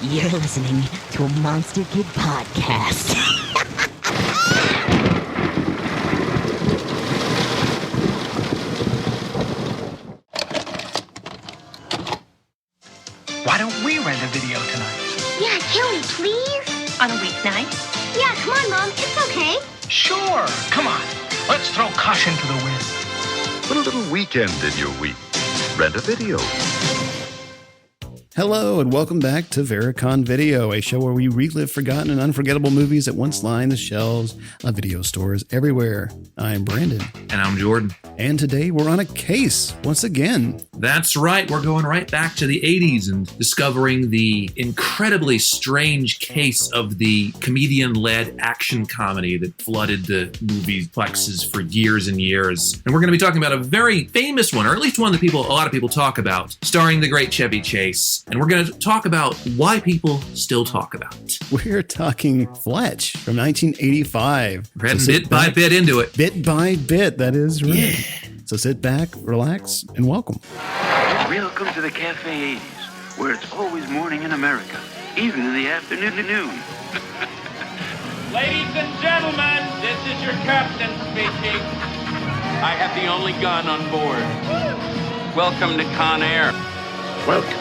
You're listening to a Monster Kid podcast. Why don't we rent a video tonight? Yeah, can we please? On a weeknight? Yeah, come on, Mom. It's okay. Sure. Come on. Let's throw caution to the wind. Put a little weekend in your week. Rent a video. Hello and welcome back to Vericon Video, a show where we relive forgotten and unforgettable movies that once lined the shelves of video stores everywhere. I'm Brandon. And I'm Jordan. And today we're on a case once again. That's right. We're going right back to the 80s and discovering the incredibly strange case of the comedian-led action comedy that flooded the movie plexes for years and years. And we're going to be talking about a very famous one, or at least one that a lot of people talk about, starring the great Chevy Chase. And we're going to talk about why people still talk about it. We're talking Fletch from 1985. We're heading bit by bit into it. Bit by bit, that is right. Yeah. So sit back, relax, and welcome. Welcome to the Cafe 80s, where it's always morning in America, even in the afternoon. Ladies and gentlemen, this is your captain speaking. I have the only gun on board. Welcome to Con Air. Welcome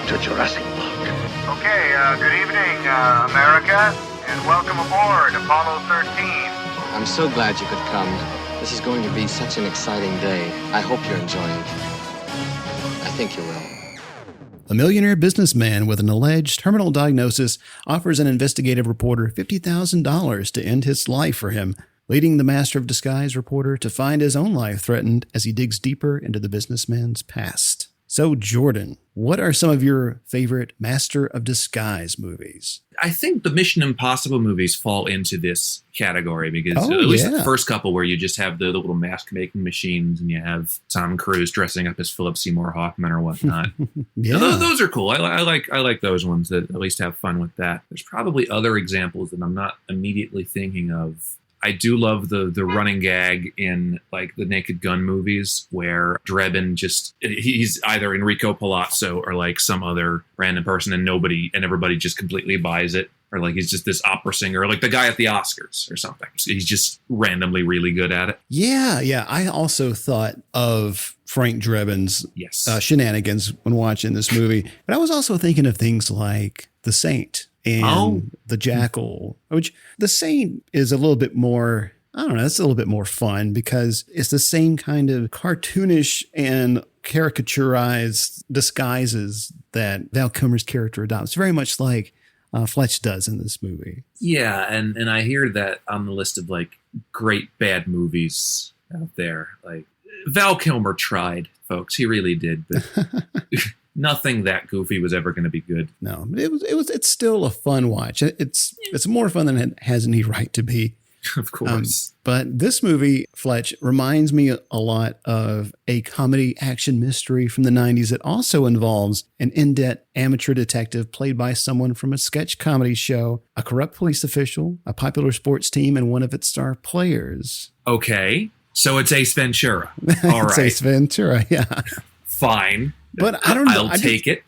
to Jurassic Park. Okay, good evening, America, and welcome aboard Apollo 13. I'm so glad you could come. This is going to be such an exciting day. I hope you're enjoying it. I think you will. A millionaire businessman with an alleged terminal diagnosis offers an investigative reporter $50,000 to end his life for him, leading the master of disguise reporter to find his own life threatened as he digs deeper into the businessman's past. So, Jordan, what are some of your favorite Master of Disguise movies? I think the Mission Impossible movies fall into this category because at least the first couple where you just have the little mask-making machines and you have Tom Cruise dressing up as Philip Seymour Hoffman or whatnot. Yeah. Those are cool. I like those ones that at least have fun with that. There's probably other examples that I'm not immediately thinking of. I do love the running gag in like the Naked Gun movies where Drebin he's either Enrico Palazzo or like some other random person and everybody just completely buys it. Or like he's just this opera singer, or like the guy at the Oscars or something. So he's just randomly really good at it. Yeah. I also thought of Frank Drebin's shenanigans when watching this movie. But I was also thinking of things like The Saint. And The Jackal, which The Saint is a little bit more, I don't know, it's a little bit more fun because it's the same kind of cartoonish and caricaturized disguises that Val Kilmer's character adopts, very much like Fletch does in this movie. Yeah, and I hear that on the list of like great bad movies out there. Like Val Kilmer tried, folks. He really did, but nothing that goofy was ever going to be good. No, it's still a fun watch. It's more fun than it has any right to be. Of course. But this movie, Fletch, reminds me a lot of a comedy action mystery from the 90s that also involves an in-debt amateur detective played by someone from a sketch comedy show, a corrupt police official, a popular sports team, and one of its star players. Okay, so it's Ace Ventura. All right. It's Ace Ventura, yeah. Fine. But I don't know. I'll take it.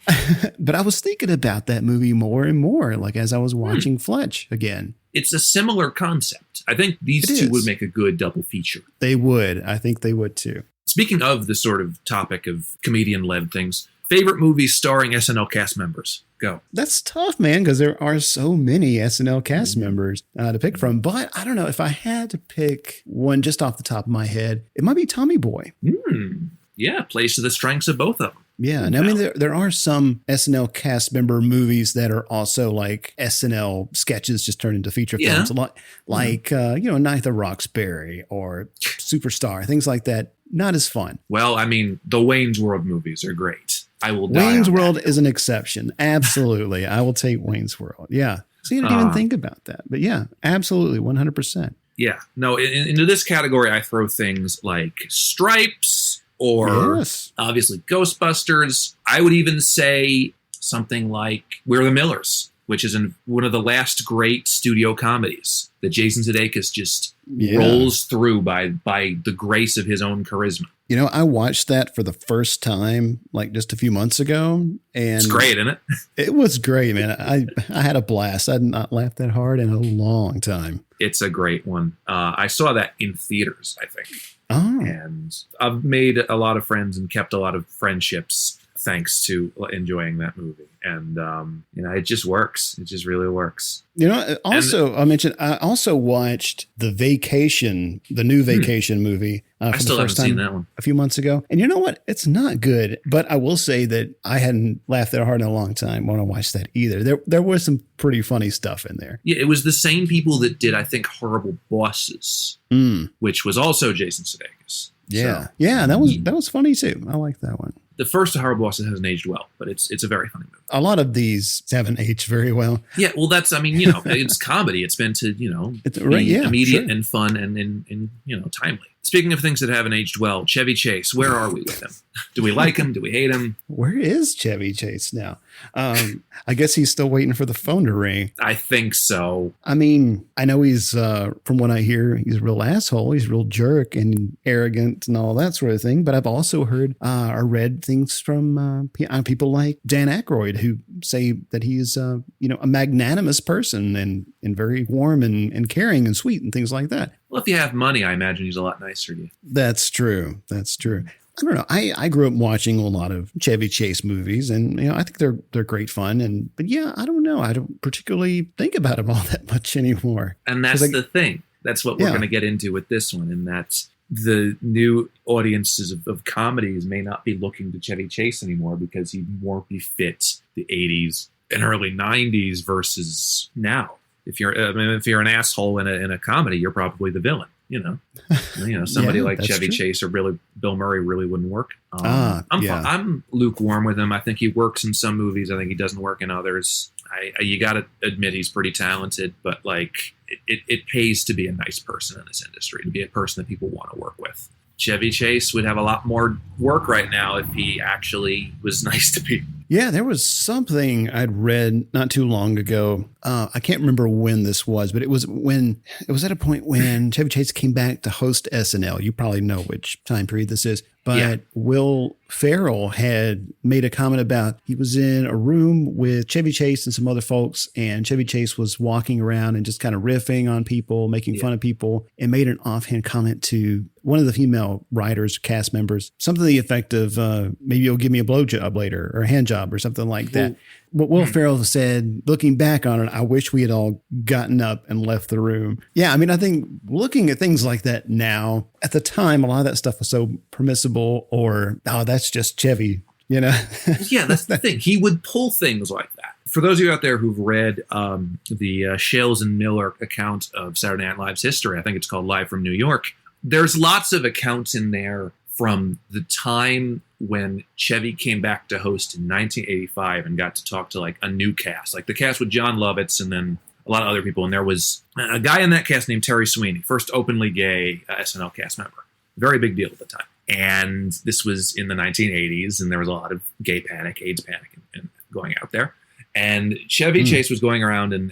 But I was thinking about that movie more and more, like as I was watching Fletch again. It's a similar concept. I think these two would make a good double feature. They would. I think they would too. Speaking of the sort of topic of comedian-led things, favorite movies starring SNL cast members? Go. That's tough, man, because there are so many SNL cast members to pick from. But I don't know. If I had to pick one just off the top of my head, it might be Tommy Boy. Yeah, plays to the strengths of both of them. Yeah, and I mean, there are some SNL cast member movies that are also like SNL sketches just turned into feature films, like Night of Roxbury or Superstar, things like that. Not as fun. Well, I mean, the Wayne's World movies are great. I will die Wayne's on World that. is an exception. Absolutely. I will take Wayne's World. Yeah. So you didn't even think about that. But yeah, absolutely, 100%. Yeah. No, into this category, I throw things like Stripes, or obviously Ghostbusters. I would even say something like We're the Millers. which is in one of the last great studio comedies that Jason Sudeikis just rolls through by the grace of his own charisma. You know, I watched that for the first time like just a few months ago, and it's great, isn't it? It was great, man. I had a blast. I had not laughed that hard in a long time. It's a great one. I saw that in theaters, I think. Oh. And I've made a lot of friends and kept a lot of friendships thanks to enjoying that movie. And, it just works. It just really works. You know, also, I also watched The Vacation, the new Vacation movie. I still haven't seen that one. A few months ago. And you know what? It's not good, but I will say that I hadn't laughed that hard in a long time when I watched that either. There was some pretty funny stuff in there. Yeah, it was the same people that did, I think, Horrible Bosses, which was also Jason Sudeikis. Yeah. So, yeah, that was funny too. I like that one. The first Horrible Bosses hasn't aged well, but it's a very funny movie. A lot of these haven't aged very well. Yeah, well, it's comedy. It's meant to, be immediate and fun and timely. Speaking of things that haven't aged well, Chevy Chase, where are we with him? Do we like him? Do we hate him? Where is Chevy Chase now? I guess he's still waiting for the phone to ring. I think so. I mean, I know he's, from what I hear, he's a real asshole. He's a real jerk and arrogant and all that sort of thing. But I've also heard or read things from people like Dan Aykroyd who say that he's, a magnanimous person and very warm and caring and sweet and things like that. Well, if you have money, I imagine he's a lot nicer to you. That's true. I don't know. I grew up watching a lot of Chevy Chase movies, and I think they're great fun. But yeah, I don't know. I don't particularly think about him all that much anymore. And that's the thing. That's what we're going to get into with this one, and that's the new audiences of comedies may not be looking to Chevy Chase anymore because he more befits the 80s and early 90s versus now. If you're an asshole in a comedy, you're probably the villain. Somebody like Chevy Chase or really Bill Murray really wouldn't work. I'm lukewarm with him. I think he works in some movies. I think he doesn't work in others. You got to admit he's pretty talented, but it pays to be a nice person in this industry, to be a person that people want to work with. Chevy Chase would have a lot more work right now if he actually was nice to people. Yeah, there was something I'd read not too long ago. I can't remember when this was, but it was at a point when Chevy Chase came back to host SNL. You probably know which time period this is. But Will Ferrell had made a comment about he was in a room with Chevy Chase and some other folks, and Chevy Chase was walking around and just kind of riffing on people, making fun of people, and made an offhand comment to one of the female writers, cast members, something to the effect of, maybe you'll give me a blowjob later or a hand job or something like that. What Will Ferrell said, looking back on it, I wish we had all gotten up and left the room. Yeah, I mean, I think looking at things like that now, at the time, a lot of that stuff was so permissible or, that's just Chevy, Yeah, that's the thing. He would pull things like that. For those of you out there who've read the Shales and Miller account of Saturday Night Live's history, I think it's called Live from New York, there's lots of accounts in there from the time when Chevy came back to host in 1985 and got to talk to a new cast, like the cast with John Lovitz and then a lot of other people. And there was a guy in that cast named Terry Sweeney, first openly gay SNL cast member. Very big deal at the time. And this was in the 1980s, and there was a lot of gay panic, AIDS panic and going out there. And Chevy Chase was going around and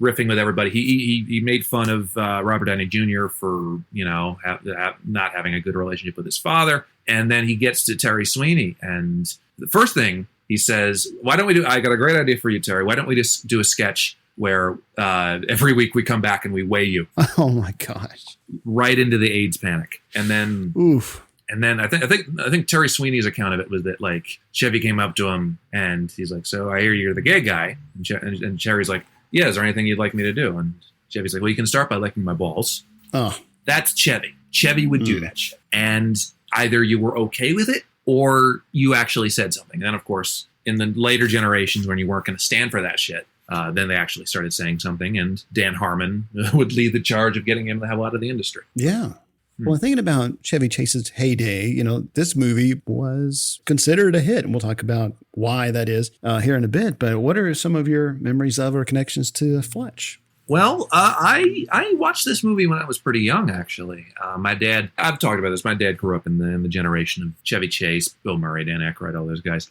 riffing with everybody. He made fun of Robert Downey Jr. for, not having a good relationship with his father. And then he gets to Terry Sweeney. And the first thing he says, I got a great idea for you, Terry. Why don't we just do a sketch where every week we come back and we weigh you? Oh, my gosh. Right into the AIDS panic. And then... Oof. And then I think Terry Sweeney's account of it was that Chevy came up to him and he's like, "So I hear you're the gay guy." And Cherry's like, "Yeah, is there anything you'd like me to do?" And Chevy's like, "Well, you can start by licking my balls." Oh, that's Chevy. Chevy would do that shit. And either you were okay with it or you actually said something. And then, of course, in the later generations when you weren't going to stand for that shit, then they actually started saying something. And Dan Harmon would lead the charge of getting him the hell out of the industry. Yeah. Well, thinking about Chevy Chase's heyday, this movie was considered a hit, and we'll talk about why that is here in a bit. But what are some of your memories of or connections to Fletch? Well, I watched this movie when I was pretty young, actually. My dad, I've talked about this, my dad grew up in the generation of Chevy Chase, Bill Murray, Dan Aykroyd, all those guys.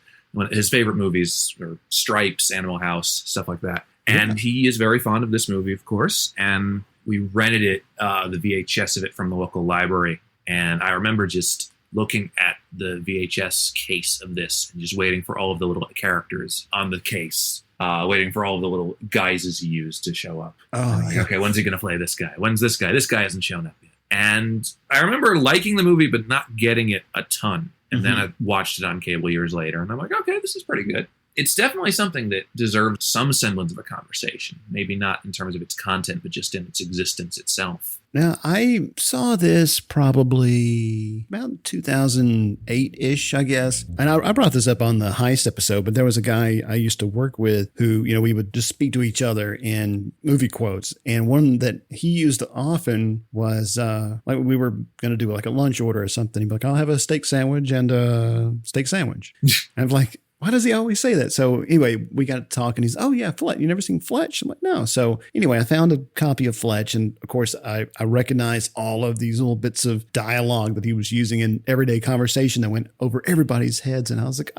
His favorite movies were Stripes, Animal House, stuff like that. And he is very fond of this movie, of course. And we rented it, the VHS of it from the local library. And I remember just looking at the VHS case of this and just waiting for all of the little characters on the case, waiting for all of the little guises he used to show up. Oh, like, okay, when's he going to play this guy? When's this guy? This guy hasn't shown up yet. And I remember liking the movie, but not getting it a ton. And then I watched it on cable years later, and I'm like, okay, this is pretty good. It's definitely something that deserves some semblance of a conversation. Maybe not in terms of its content, but just in its existence itself. Now, I saw this probably about 2008-ish, I guess. And I brought this up on the Heist episode, but there was a guy I used to work with who, we would just speak to each other in movie quotes. And one that he used often was like we were going to do like a lunch order or something. He'd be like, I'll have a steak sandwich and a steak sandwich. And I'm like, why does he always say that? So anyway, we got to talk and he's, oh yeah, Fletch. You never seen Fletch? I'm like, no. So anyway, I found a copy of Fletch. And of course, I recognize all of these little bits of dialogue that he was using in everyday conversation that went over everybody's heads. And I was like,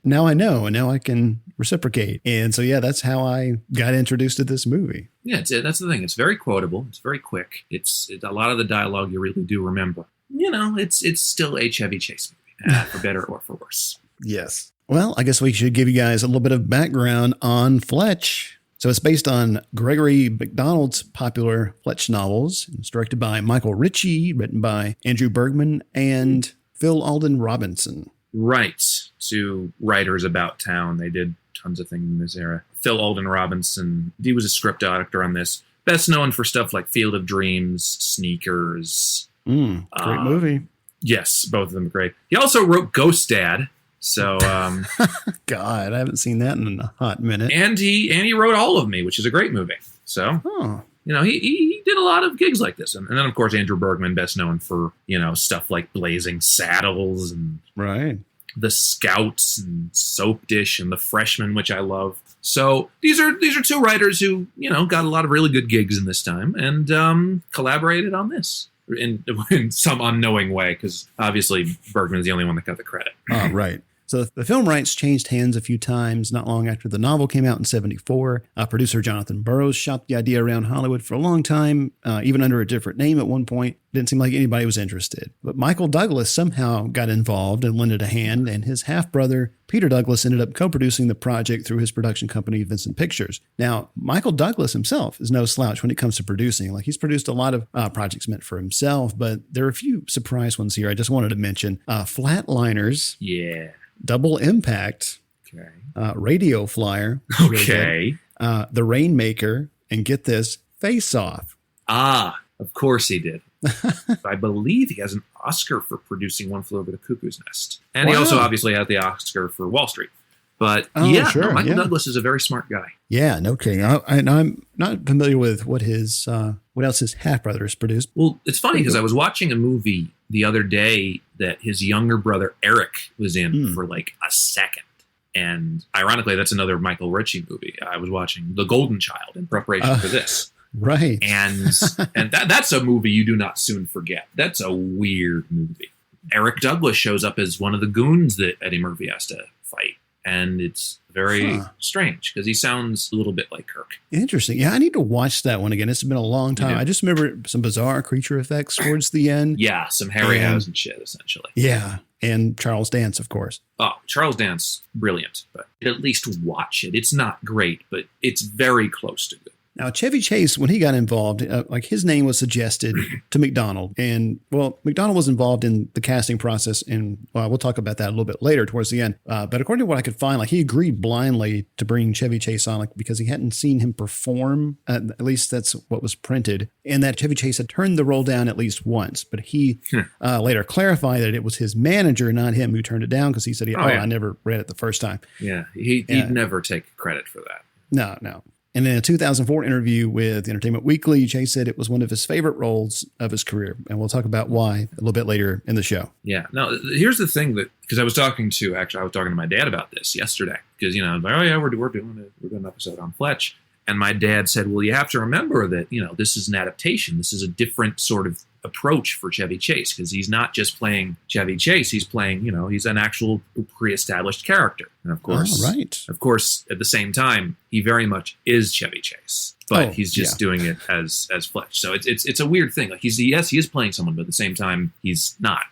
now I know. And now I can reciprocate. And so, yeah, that's how I got introduced to this movie. Yeah, that's the thing. It's very quotable. It's very quick. It's a lot of the dialogue you really do remember. It's still a Chevy Chase movie, for better or for worse. Yes. Well, I guess we should give you guys a little bit of background on Fletch. So it's based on Gregory MacDonald's popular Fletch novels. It's directed by Michael Ritchie, written by Andrew Bergman and Phil Alden Robinson. Right. Two writers about town. They did tons of things in this era. Phil Alden Robinson, he was a script doctor on this. Best known for stuff like Field of Dreams, Sneakers. Great movie. Yes, both of them are great. He also wrote Ghost Dad. So, God, I haven't seen that in a hot minute. And he wrote All of Me, which is a great movie. So, he did a lot of gigs like this. And then, of course, Andrew Bergman, best known for, stuff like Blazing Saddles and The Scouts and Soap Dish and The Freshman, which I love. So these are two writers who, got a lot of really good gigs in this time and collaborated on this. In some unknowing way, because obviously Bergman is the only one that got the credit. Oh, right. So the film rights changed hands a few times not long after the novel came out in 1974. Producer Jonathan Burrows shopped the idea around Hollywood for a long time, even under a different name at one point. Didn't seem like anybody was interested. But Michael Douglas somehow got involved and lended a hand, and his half-brother, Peter Douglas, ended up co-producing the project through his production company, Vincent Pictures. Now, Michael Douglas himself is no slouch when it comes to producing. Like, he's produced a lot of projects meant for himself, but there are a few surprise ones here I just wanted to mention. Flatliners. Yeah. Double Impact. Okay. Radio Flyer. Okay. The Rainmaker. And get this, Face Off. Of course he did. I believe he has an Oscar for producing One Flew Over the Cuckoo's Nest. And he also obviously had the Oscar for Wall Street. But Michael Douglas is a very smart guy. Yeah, no kidding. I'm not familiar with what else his half-brother has produced. Well, it's funny because I was watching a movie the other day that his younger brother Eric was in for like a second. And ironically, that's another Michael Ritchie movie. I was watching The Golden Child in preparation for this. Right. And that's a movie you do not soon forget. That's a weird movie. Eric Douglas shows up as one of the goons that Eddie Murphy has to fight. And it's very strange because he sounds a little bit like Kirk. Interesting. Yeah, I need to watch that one again. It's been a long time. I just remember some bizarre creature effects towards the end. Yeah, some Harryhausen shit, essentially. Yeah, and Charles Dance, of course. Oh, Charles Dance, brilliant. But at least watch it. It's not great, but it's very close to good. Now, Chevy Chase, when he got involved, his name was suggested to McDonald. And, McDonald was involved in the casting process. And we'll talk about that a little bit later towards the end. But according to what I could find, he agreed blindly to bring Chevy Chase on because he hadn't seen him perform. At least that's what was printed. And that Chevy Chase had turned the role down at least once. But he later clarified that it was his manager, not him, who turned it down because he said, I never read it the first time. Yeah, he'd never take credit for that. No. And in a 2004 interview with Entertainment Weekly, Chase said it was one of his favorite roles of his career. And we'll talk about why a little bit later in the show. Yeah. Now, here's the thing because I was talking to my dad about this yesterday. Because, we're doing an episode on Fletch. And my dad said, well, you have to remember that, this is an adaptation. This is a different sort of approach for Chevy Chase, because he's not just playing Chevy Chase. He's playing, he's an actual pre-established character. And of course, at the same time, he very much is Chevy Chase, but he's just doing it as Fletch. So it's a weird thing. Like he is playing someone, but at the same time, he's not.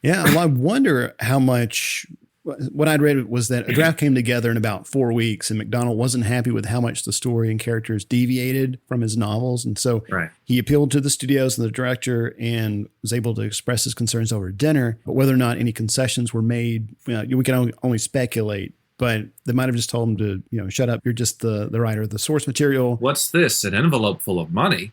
Yeah. Well, I wonder how much. What I'd read was that a draft came together in about 4 weeks, and McDonald wasn't happy with how much the story and characters deviated from his novels. And so he appealed to the studios and the director and was able to express his concerns over dinner. But whether or not any concessions were made, we can only speculate. But they might have just told him to, shut up. You're just the writer of the source material. What's this? An envelope full of money?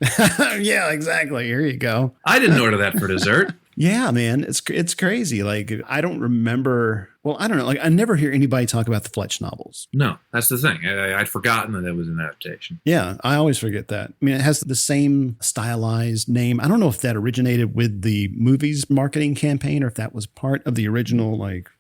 Yeah, exactly. Here you go. I didn't order that for dessert. Yeah, man, it's crazy. Like, I don't remember. Well, I don't know. Like, I never hear anybody talk about the Fletch novels. No, that's the thing. I'd forgotten that it was an adaptation. Yeah, I always forget that. I mean, it has the same stylized name. I don't know if that originated with the movie's marketing campaign or if that was part of the original,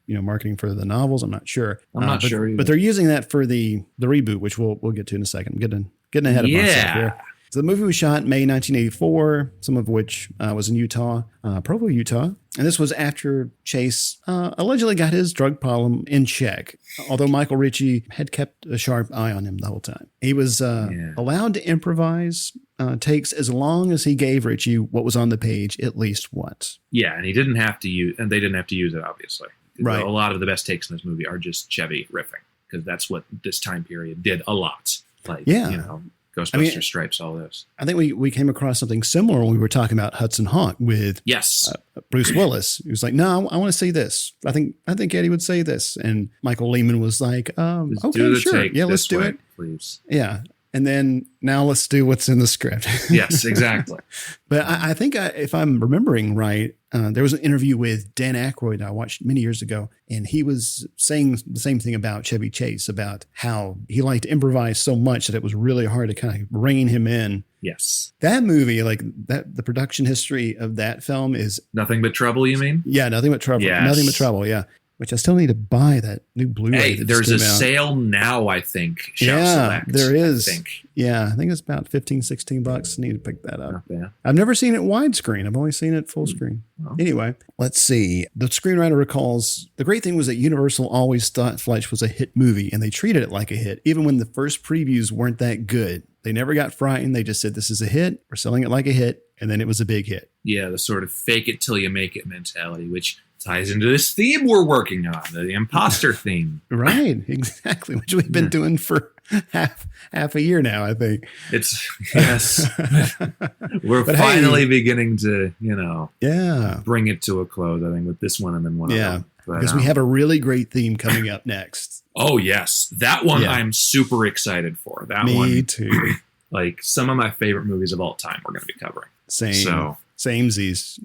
marketing for the novels. I'm not sure. I'm not sure either. But they're using that for the reboot, which we'll get to in a second. I'm getting ahead of myself here. So the movie was shot in May 1984, some of which was in Utah, Provo, Utah. And this was after Chase allegedly got his drug problem in check, although Michael Ritchie had kept a sharp eye on him the whole time. He was allowed to improvise takes as long as he gave Ritchie what was on the page at least once. Yeah, and they didn't have to use it, obviously. Right. A lot of the best takes in this movie are just Chevy riffing, because that's what this time period did a lot. Ghostbusters, Stripes, all those. I think we came across something similar when we were talking about Hudson Hawk with Bruce Willis. He was like, "No, I want to say this. I think Eddie would say this," and Michael Lehman was like, "Okay, sure, yeah, let's do it, please." Yeah, and then now let's do what's in the script. Yes, exactly. But I think if I'm remembering right, there was an interview with Dan Aykroyd I watched many years ago, and he was saying the same thing about Chevy Chase, about how he liked to improvise so much that it was really hard to kind of rein him in. Yes. That movie, the production history of that film is... Nothing But Trouble, you mean? Yeah, Nothing But Trouble. Yes. Nothing But Trouble, yeah. Which I still need to buy that new Blu-ray. Hey, there's a sale now, I think. Select, there is. I think. Yeah, I think it's about $15-16. I need to pick that up. Yeah. I've never seen it widescreen. I've only seen it full screen. Well. Anyway, let's see. The screenwriter recalls, the great thing was that Universal always thought Fletch was a hit movie, and they treated it like a hit, even when the first previews weren't that good. They never got frightened. They just said, this is a hit. We're selling it like a hit. And then it was a big hit. Yeah, the sort of fake it till you make it mentality, which ties into this theme we're working on, the imposter theme. Right, exactly, which we've been doing for half a year now, I think. Yes. We're finally beginning to, bring it to a close, I think, with this one and then one other. Because we have a really great theme coming up next. Oh, yes. That one I'm super excited for. Me too. Like some of my favorite movies of all time we're going to be covering. Samesies.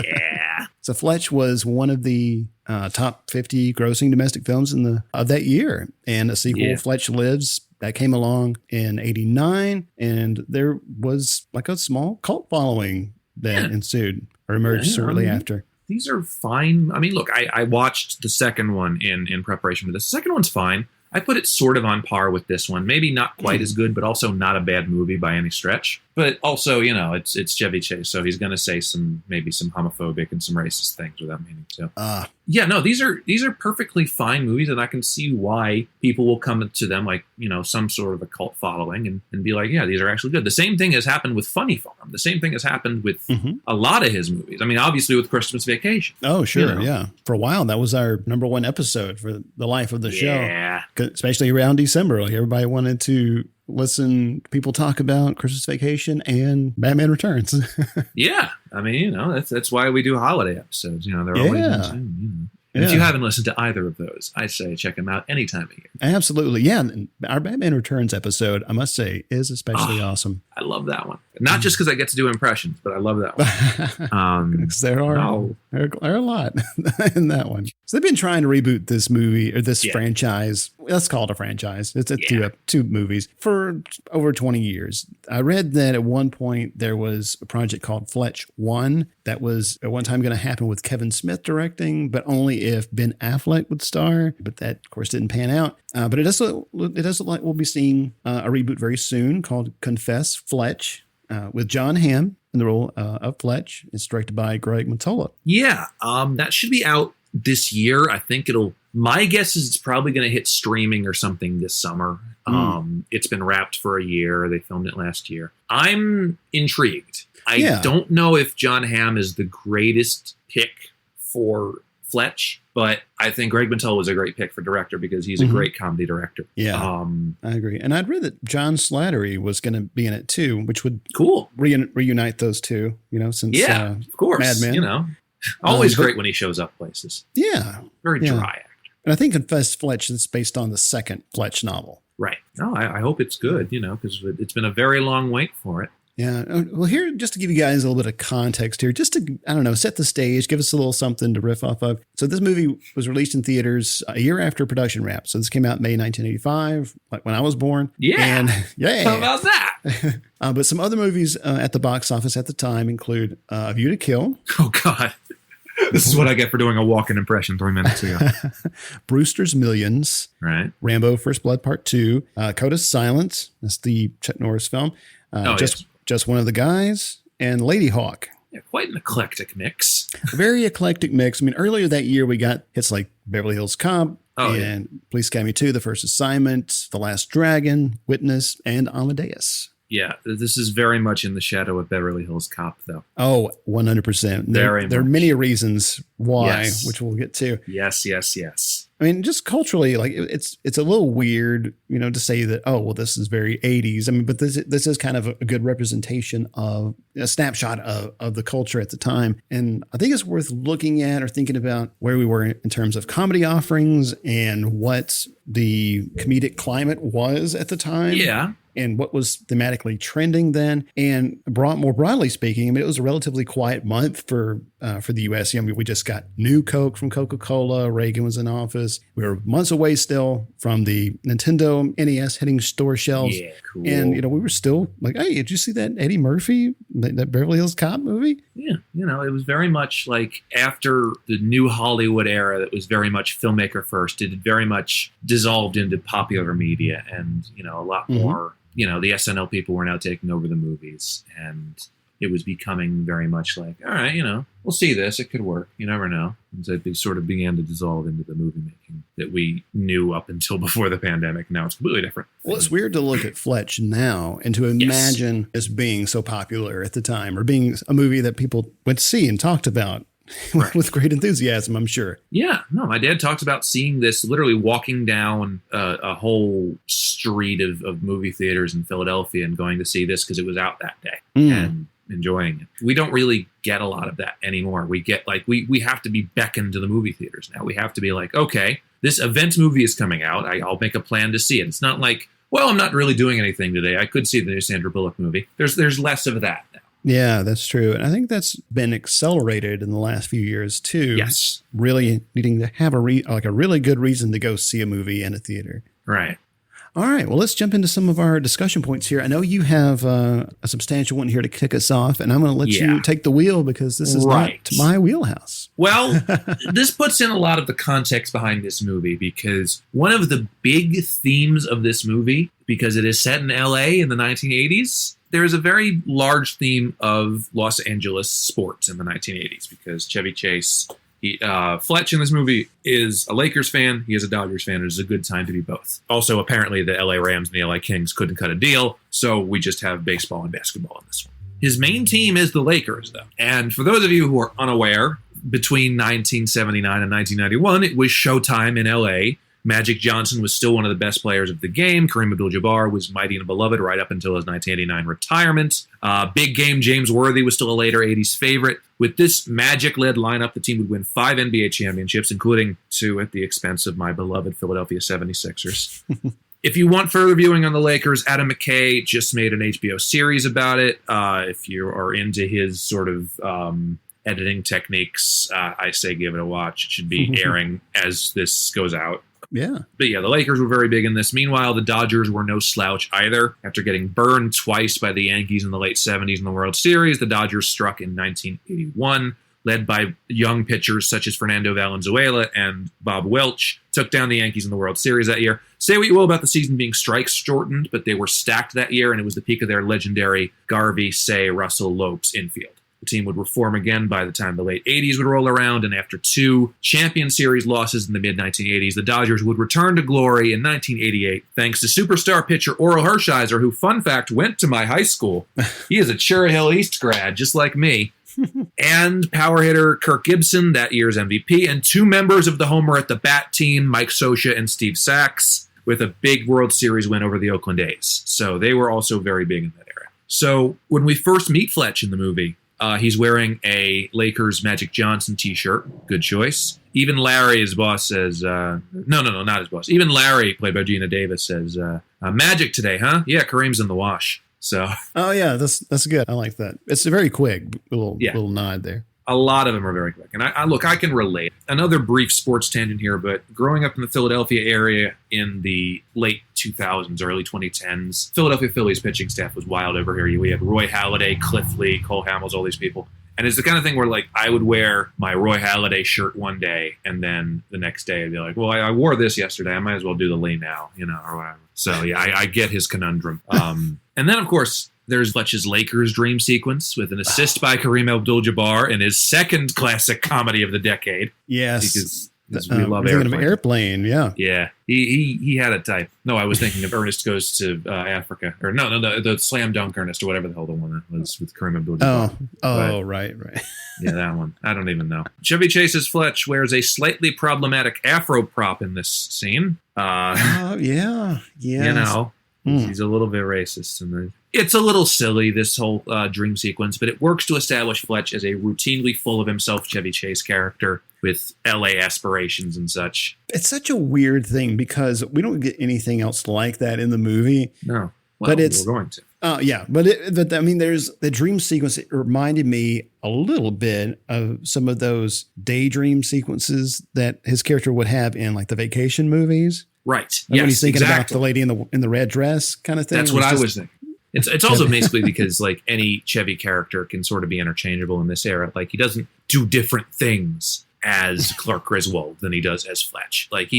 Yeah. So Fletch was one of the top 50 grossing domestic films of that year. And a sequel, Fletch Lives, that came along in 1989. And there was like a small cult following that ensued or emerged shortly after. These are fine. I mean, look, I watched the second one in preparation for this. The second one's fine. I put it sort of on par with this one. Maybe not quite as good, but also not a bad movie by any stretch. But also, it's Chevy Chase, so he's going to say maybe some homophobic and some racist things without meaning to. Yeah, no, these are perfectly fine movies, and I can see why people will come to them like, some sort of a cult following and be like, yeah, these are actually good. The same thing has happened with Funny Farm. The same thing has happened with a lot of his movies. I mean, obviously with Christmas Vacation. Oh, sure, yeah. For a while, that was our number one episode for the life of the show. Yeah. Especially around December. Like everybody wanted to listen to people talk about Christmas Vacation and Batman Returns. Yeah. I mean, that's why we do holiday episodes. They're always in tune. And if you haven't listened to either of those, I say check them out any time of year. Absolutely. Yeah. Our Batman Returns episode, I must say, is especially awesome. I love that one. Not just because I get to do impressions, but I love that one. There are a lot in that one. So they've been trying to reboot this movie or this franchise. Let's call it a franchise. It's two movies for over 20 years. I read that at one point there was a project called Fletch 1 that was at one time going to happen with Kevin Smith directing, but only if Ben Affleck would star. But that, of course, didn't pan out. But it does look like we'll be seeing a reboot very soon called Confess Fletch with John Hamm in the role of Fletch. It's directed by Greg Mottola. Yeah, that should be out this year. I think my guess is it's probably going to hit streaming or something this summer. It's been wrapped for a year. They filmed it last year. I'm intrigued. I don't know if John Hamm is the greatest pick for Fletch, but I think Greg Mottola was a great pick for director because he's a great comedy director. Yeah, I agree. And I'd read that John Slattery was going to be in it too, which would reunite those two, since of course, Mad Men. Always great when he shows up places. Yeah. Very dry actor. And I think Confess Fletch is based on the second Fletch novel. Right. No, I hope it's good, because it's been a very long wait for it. Yeah. Well, here, just to give you guys a little bit of context here, just to, set the stage, give us a little something to riff off of. So this movie was released in theaters a year after production wrap. So this came out in May 1985, like when I was born. Yeah. And how about that? But some other movies at the box office at the time include A View to Kill. Oh, God. This is what I get for doing a walk-in impression 3 minutes ago. Brewster's Millions. Right. Rambo First Blood Part 2. Code of Silence. That's the Chuck Norris film. Just One of the Guys. And Lady Hawk. Yeah, quite an eclectic mix. Very eclectic mix. I mean, earlier that year, we got hits like Beverly Hills Cop and Police Academy 2, The First Assignment, The Last Dragon, Witness, and Amadeus. Yeah, this is very much in the shadow of Beverly Hills Cop, though. Oh, 100%. There are many reasons why, which we'll get to. Yes. I mean, just culturally, like it's a little weird, to say that, oh, well, this is very 80s. I mean, but this is kind of a good representation of a snapshot of the culture at the time. And I think it's worth looking at or thinking about where we were in terms of comedy offerings and what the comedic climate was at the time. Yeah. And what was thematically trending then, and more broadly speaking, I mean, it was a relatively quiet month for the U.S. I mean, we just got new Coke from Coca-Cola. Reagan was in office. We were months away still from the Nintendo NES hitting store shelves. Yeah, cool. And we were still like, hey, did you see that Eddie Murphy, that Beverly Hills Cop movie? Yeah, it was very much like after the new Hollywood era that was very much filmmaker first. It very much dissolved into popular media, and a lot more. The SNL people were now taking over the movies, and it was becoming very much like, all right, we'll see this. It could work. You never know. And so they sort of began to dissolve into the movie making that we knew up until before the pandemic. Now it's completely different. Well, it's weird to look at Fletch now and to imagine this being so popular at the time, or being a movie that people went to see and talked about. Right. With great enthusiasm, I'm sure. Yeah, no, my dad talks about seeing this literally walking down a whole street of movie theaters in Philadelphia and going to see this because it was out that day and enjoying it. We don't really get a lot of that anymore. We get we have to be beckoned to the movie theaters now. We have to be like, okay, this event movie is coming out. I'll make a plan to see it. It's not like, well, I'm not really doing anything today. I could see the new Sandra Bullock movie. There's less of that now. Yeah, that's true. And I think that's been accelerated in the last few years too. Yes. Really needing to have a really good reason to go see a movie in a theater. Right. All right. Well, let's jump into some of our discussion points here. I know you have a substantial one here to kick us off, and I'm going to let you take the wheel because this is not my wheelhouse. Well, this puts in a lot of the context behind this movie, because one of the big themes of this movie, because it is set in LA in the 1980s, there is a very large theme of Los Angeles sports in the 1980s, because Chevy Chase, Fletch in this movie is a Lakers fan. He is a Dodgers fan. It is a good time to be both. Also, apparently the LA Rams and the LA Kings couldn't cut a deal, so we just have baseball and basketball in this one. His main team is the Lakers, though. And for those of you who are unaware, between 1979 and 1991, it was showtime in LA. Magic Johnson was still one of the best players of the game. Kareem Abdul-Jabbar was mighty and beloved right up until his 1989 retirement. Big game James Worthy was still a later 80s favorite. With this Magic-led lineup, the team would win 5 NBA championships, including 2 at the expense of my beloved Philadelphia 76ers. If you want further viewing on the Lakers, Adam McKay just made an HBO series about it. If you are into his sort of editing techniques, I say give it a watch. It should be airing as this goes out. Yeah. But yeah, the Lakers were very big in this. Meanwhile, the Dodgers were no slouch either. After getting burned twice by the Yankees in the late 70s in the World Series, the Dodgers struck in 1981 led by young pitchers such as Fernando Valenzuela and Bob Welch, took down the Yankees in the World Series that year. Say what you will about the season being strikes shortened, but they were stacked that year, and it was the peak of their legendary Garvey, Say, Russell, Lopes infield. The team would reform again by the time the late 80s would roll around, and after 2 Champion Series losses in the mid-1980s, the Dodgers would return to glory in 1988 thanks to superstar pitcher Orel Hershiser, who, fun fact, went to my high school. He is a Cherry Hill East grad, just like me. And power hitter Kirk Gibson, that year's MVP, and 2 members of the Homer at the Bat team, Mike Scioscia and Steve Sachs, with a big World Series win over the Oakland A's. So they were also very big in that era. So when we first meet Fletch in the movie, he's wearing a Lakers Magic Johnson t-shirt. Good choice. Even Larry, his boss, says, no, not his boss. Even Larry, played by Gina Davis, says, Magic today, huh? Yeah, Kareem's in the wash. So. Oh, yeah, that's good. I like that. It's a very quick little nod there. A lot of them are very quick. And I can relate. Another brief sports tangent here, but growing up in the Philadelphia area in the late 2000s, early 2010s, Philadelphia Phillies pitching staff was wild over here. We had Roy Halladay, Cliff Lee, Cole Hamels, all these people. And it's the kind of thing where, like, I would wear my Roy Halladay shirt one day, and then the next day I'd be like, well, I wore this yesterday. I might as well do the Lee now, or whatever. So, yeah, I get his conundrum. And then, of course, there's Fletch's Lakers dream sequence with an assist by Kareem Abdul-Jabbar in his second classic comedy of the decade. Yes. Because we love Airplane. Yeah. Yeah. He had a type. No, I was thinking of Ernest Goes to Africa. Or no, the Slam Dunk Ernest, or whatever the hell the one was with Kareem Abdul-Jabbar. Oh, right. Yeah, that one. I don't even know. Chevy Chase's Fletch wears a slightly problematic afro prop in this scene. Yeah. He's a little bit racist. And it's a little silly, this whole dream sequence, but it works to establish Fletch as a routinely full of himself Chevy Chase character with LA aspirations and such. It's such a weird thing because we don't get anything else like that in the movie. No. Well, but we're going to. But I mean, there's the dream sequence. It reminded me a little bit of some of those daydream sequences that his character would have in like the vacation movies. Right. Like when he's thinking about the lady in the red dress kind of thing. That's what I was thinking. It's also basically because like any Chevy character can sort of be interchangeable in this era. Like he doesn't do different things as Clark Griswold than he does as Fletch. Like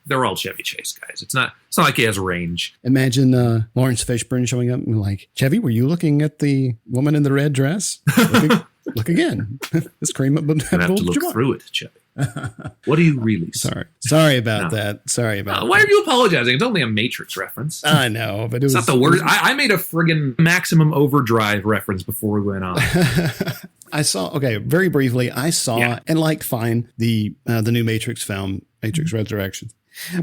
they're all Chevy Chase guys. It's not like he has range. Imagine Lawrence Fishburne showing up and like, Chevy, were you looking at the woman in the red dress? Look again. It's Kareem Abdul-Jabbar. I have to look through it, Chevy. What are you really sorry about that? Sorry about why are you apologizing? It's only a Matrix reference. I know, but it's not the word. I made a friggin' Maximum Overdrive reference before we went on. Very briefly, I saw and liked fine the new Matrix film, Matrix Resurrections.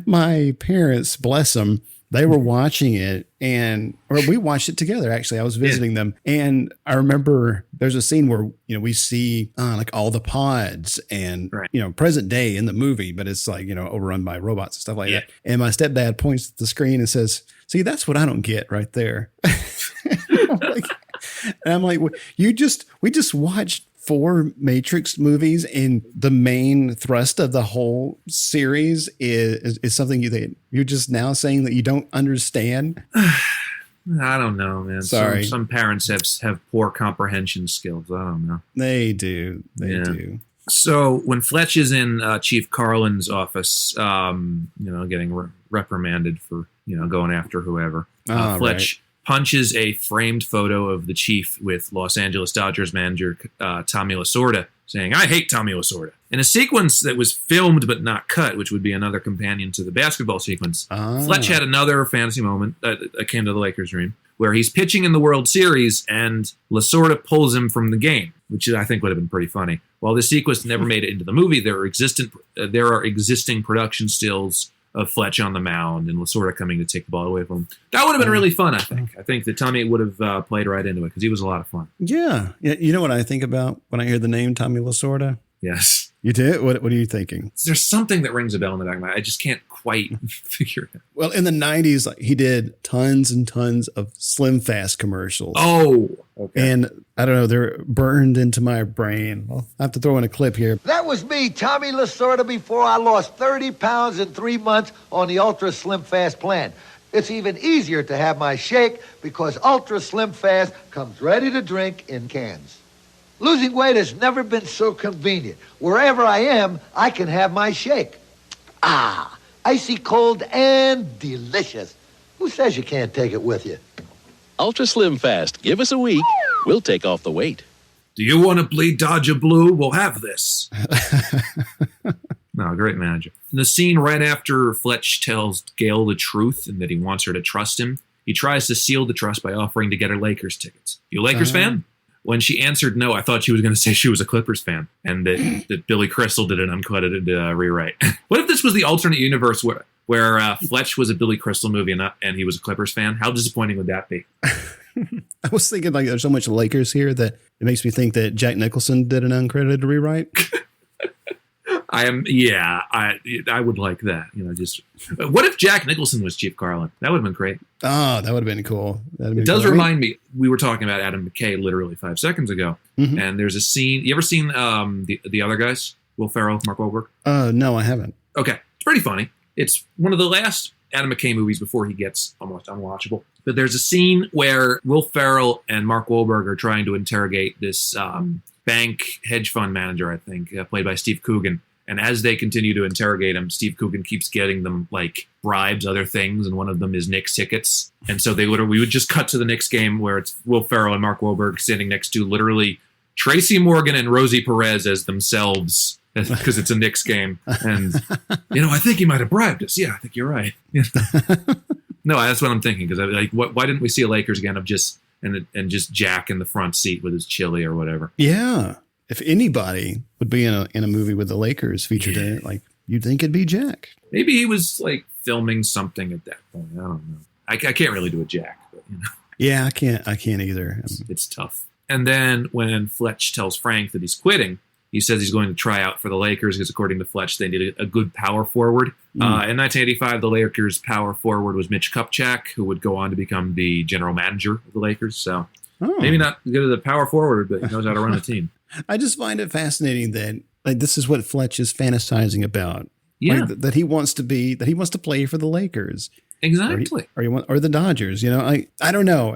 My parents, bless them, they were watching it or we watched it together. Actually, I was visiting them. And I remember there's a scene where, we see like all the pods and, present day in the movie, but it's like, overrun by robots and stuff like that. And my stepdad points at the screen and says, see, that's what I don't get right there. And I'm like, we just watched 4 Matrix movies, and the main thrust of the whole series is something you're just now saying that you don't understand. I don't know, man. Sorry. Some parents have poor comprehension skills. I don't know. They do. They do. So when Fletch is in Chief Carlin's office, getting reprimanded for, going after whoever, Fletch punches a framed photo of the chief with Los Angeles Dodgers manager Tommy Lasorda, saying, I hate Tommy Lasorda. In a sequence that was filmed but not cut, which would be another companion to the basketball sequence, Fletch had another fantasy moment akin to the Lakers dream, where he's pitching in the World Series and Lasorda pulls him from the game, which I think would have been pretty funny. While this sequence never made it into the movie, there are existing production stills of Fletch on the mound and Lasorda coming to take the ball away from him. That would have been really fun, I think. I think that Tommy would have played right into it because he was a lot of fun. Yeah. You know what I think about when I hear the name Tommy Lasorda? Yes. You do? What are you thinking? There's something that rings a bell in the back of my mind. I just can't quite figure it out. Well, in the 90s, he did tons and tons of Slim Fast commercials. Oh, okay. And I don't know, they're burned into my brain. I'll have to throw in a clip here. That was me, Tommy Lasorda, before I lost 30 pounds in 3 months on the Ultra Slim Fast plan. It's even easier to have my shake because Ultra Slim Fast comes ready to drink in cans. Losing weight has never been so convenient. Wherever I am, I can have my shake. Ah, icy cold and delicious. Who says you can't take it with you? Ultra Slim Fast. Give us a week. We'll take off the weight. Do you want to bleed Dodger Blue? We'll have this. No, great manager. In the scene right after Fletch tells Gail the truth and that he wants her to trust him, he tries to seal the trust by offering to get her Lakers tickets. You a Lakers fan? When she answered no, I thought she was going to say she was a Clippers fan and that Billy Crystal did an uncredited rewrite. What if this was the alternate universe where Fletch was a Billy Crystal movie and he was a Clippers fan? How disappointing would that be? I was thinking like there's so much Lakers here that it makes me think that Jack Nicholson did an uncredited rewrite. I would like that. Just what if Jack Nicholson was Chief Carlin? That would have been great. Oh, that would have been cool. It does remind me. We were talking about Adam McKay literally 5 seconds ago, and there's a scene. You ever seen the other guys? Will Ferrell, Mark Wahlberg? No, I haven't. Okay, it's pretty funny. It's one of the last Adam McKay movies before he gets almost unwatchable. But there's a scene where Will Ferrell and Mark Wahlberg are trying to interrogate this bank hedge fund manager, I think, played by Steve Coogan. And as they continue to interrogate him, Steve Coogan keeps getting them like bribes, other things, and one of them is Knicks tickets. And so we would just cut to the Knicks game where it's Will Ferrell and Mark Wahlberg standing next to literally Tracy Morgan and Rosie Perez as themselves, because it's a Knicks game. And I think he might have bribed us. Yeah, I think you're right. No, that's what I'm thinking. Because why didn't we see a Lakers again of just Jack in the front seat with his chili or whatever? Yeah. If anybody would be in a movie with the Lakers featured in it, like you'd think it'd be Jack. Maybe he was like filming something at that point. I don't know. I can't really do a Jack. But, Yeah, I can't either. It's tough. And then when Fletch tells Frank that he's quitting, he says he's going to try out for the Lakers because according to Fletch, they needed a good power forward. In 1985, the Lakers' power forward was Mitch Kupchak, who would go on to become the general manager of the Lakers. So maybe not good at the power forward, but he knows how to run a team. I just find it fascinating that this is what Fletch is fantasizing about. Yeah, that he wants to play for the Lakers, exactly, or the Dodgers. I don't know.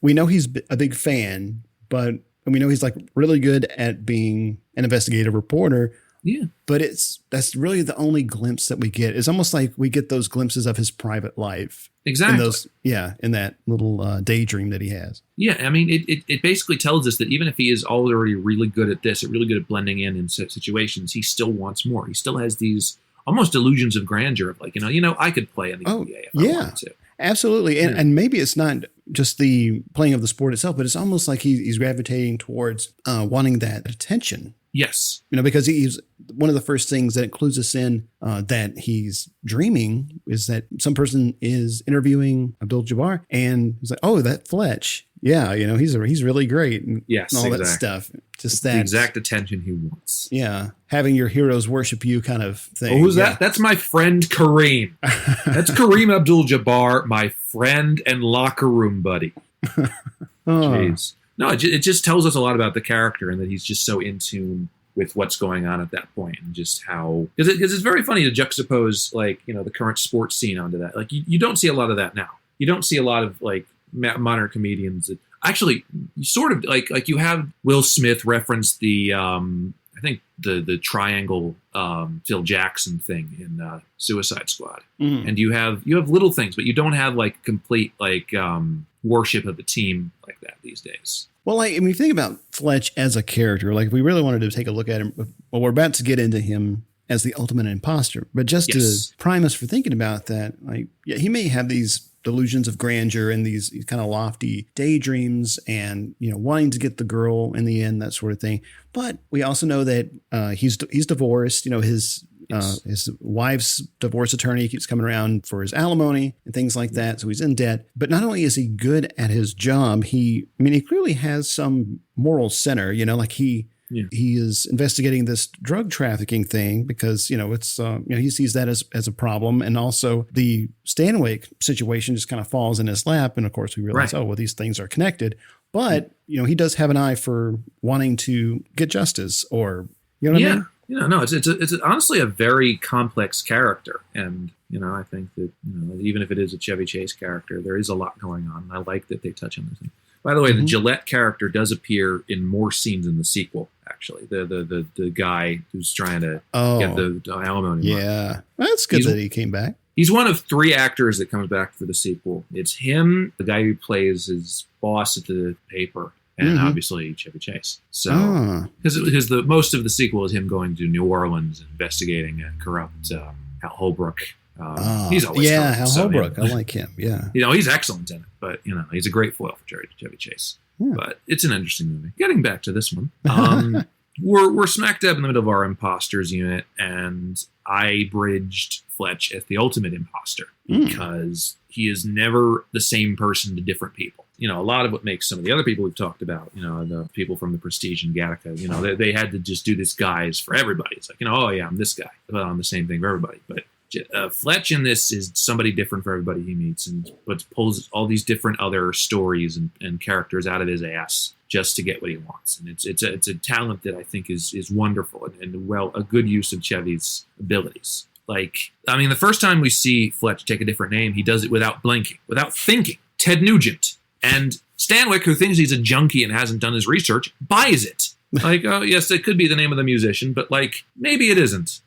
We know he's a big fan, but we know he's like really good at being an investigative reporter. Yeah, but that's really the only glimpse that we get. It's almost like we get those glimpses of his private life. Exactly. In that little daydream that he has. Yeah, I mean, it basically tells us that even if he is already really good at this, really good at blending in situations, he still wants more. He still has these almost illusions of grandeur of like, I could play in the NBA if I wanted to. Absolutely. And maybe it's not just the playing of the sport itself, but it's almost like he's gravitating towards wanting that attention. Yes. Because he's one of the first things that clues us in that he's dreaming is that some person is interviewing Abdul-Jabbar and he's like, oh, that Fletch. Yeah. He's really great. And all that stuff. Just that. The exact attention he wants. Yeah. Having your heroes worship you kind of thing. Oh, who's that? That's my friend Kareem. That's Kareem Abdul-Jabbar, my friend and locker room buddy. Jeez. No, it just tells us a lot about the character and that he's just so in tune with what's going on at that point and just how because it's very funny to juxtapose the current sports scene onto that. Like you don't see a lot of that now. You don't see a lot of like modern comedians that actually sort of like you have Will Smith reference the I think the triangle Phil Jackson thing in Suicide Squad, and you have little things, but you don't have like complete worship of the team like that these days. Well, when you think about Fletch as a character, like if we really wanted to take a look at him, well, we're about to get into him as the ultimate imposter, but just to prime us for thinking about that, he may have these delusions of grandeur and these kind of lofty daydreams and, wanting to get the girl in the end, that sort of thing. But we also know that he's divorced, his wife's divorce attorney keeps coming around for his alimony and things like that. So he's in debt. But not only is he good at his job, he clearly has some moral center, he is investigating this drug trafficking thing because, it's, he sees that as a problem. And also the Stanwyck situation just kind of falls in his lap. And of course we realize, these things are connected. But, he does have an eye for wanting to get justice or, what I mean? No, it's honestly a very complex character. And, I think that, even if it is a Chevy Chase character, there is a lot going on. I like that they touch on this thing. By the way, the Gillette character does appear in more scenes in the sequel. Actually, the guy who's trying to get the alimony. Yeah, that's good that he came back. He's one of 3 actors that comes back for the sequel. It's him, the guy who plays his boss at the paper, and obviously Chevy Chase. So, because most of the sequel is him going to New Orleans investigating a corrupt Hal Holbrook. He's always Hal Holbrook. I like him. Yeah, he's excellent in it, but he's a great foil for Chevy Chase. Yeah. But it's an interesting movie. Getting back to this one, we're smack dab in the middle of our imposters unit, and I bridged Fletch as the ultimate imposter because he is never the same person to different people. A lot of what makes some of the other people we've talked about, the people from the Prestige and Gattaca, they had to just do this guise for everybody. It's like, oh yeah, I'm this guy, but I'm the same thing for everybody. But Fletch in this is somebody different for everybody he meets, but pulls all these different other stories and characters out of his ass just to get what he wants. And it's a talent that I think is wonderful and a good use of Chevy's abilities. The first time we see Fletch take a different name, he does it without blinking, without thinking. Ted Nugent. And Stanwyck, who thinks he's a junkie and hasn't done his research, buys it. Oh, yes, it could be the name of the musician, but maybe it isn't.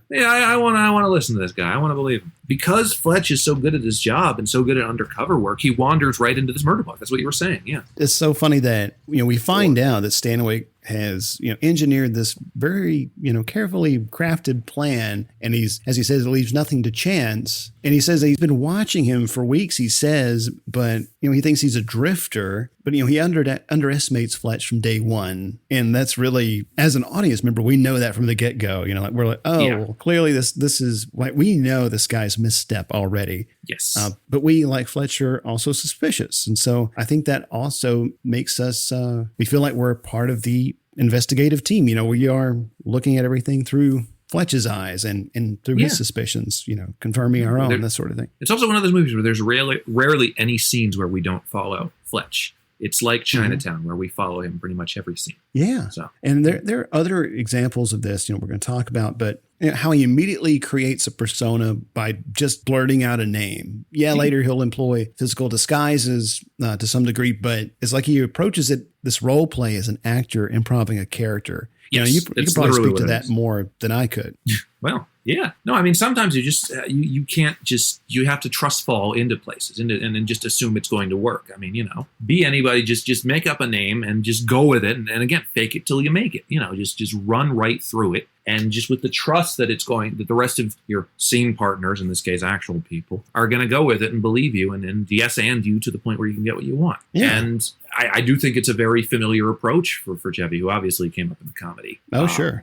Yeah, I want to listen to this guy. I want to believe him. Because Fletch is so good at his job and so good at undercover work, he wanders right into this murder plot. That's what you were saying, yeah. It's so funny that, we find out that Stanwyck has, engineered this very, carefully crafted plan. And he's, as he says, it leaves nothing to chance. And he says that he's been watching him for weeks, he says, but, he thinks he's a drifter. But, he underestimates Fletch from day one. And that's really, as an audience member, we know that from the get-go. We're like, clearly this is, we know this guy's misstep already. Yes. But we, like Fletch, are also suspicious. And so I think that also makes us, we feel like we're part of the investigative team. We are looking at everything through Fletch's eyes and through his suspicions, confirming our own, that sort of thing. It's also one of those movies where there's rarely any scenes where we don't follow Fletch. It's like Chinatown, where we follow him pretty much every scene. Yeah. So. And there are other examples of this, we're going to talk about, but how he immediately creates a persona by just blurting out a name. Yeah, later he'll employ physical disguises to some degree, but it's like he approaches this role play as an actor improving a character. Yes, you could probably speak to that more than I could. Well, yeah. No, sometimes you just, you can't just, you have to trust fall into places and just assume it's going to work. Be anybody, just make up a name and just go with it. And again, fake it till you make it, just run right through it. And just with the trust that that the rest of your scene partners, in this case, actual people, are going to go with it and believe you and yes and you to the point where you can get what you want. Yeah. And I do think it's a very familiar approach for Chevy, who obviously came up in the comedy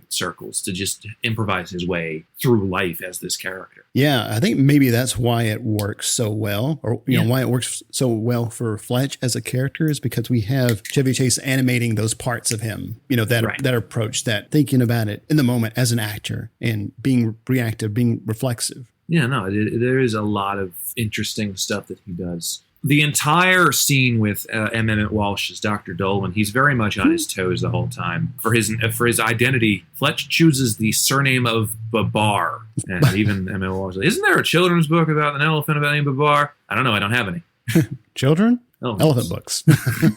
circles, to just improvise his way through life as this character. Yeah, I think maybe that's why it works so well, or why it works so well for Fletch as a character, is because we have Chevy Chase animating those parts of him, that approach, that thinking about it in the moment as an actor and being reactive, being reflexive. Yeah, no, there is a lot of interesting stuff that he does. The entire scene with Emmett Walsh as Dr. Dolan, he's very much on his toes the whole time. For his identity, Fletch chooses the surname of Babar. And even Emmett Walsh, isn't there a children's book about an elephant about named Babar? I don't know. I don't have any. Children? Elephant books.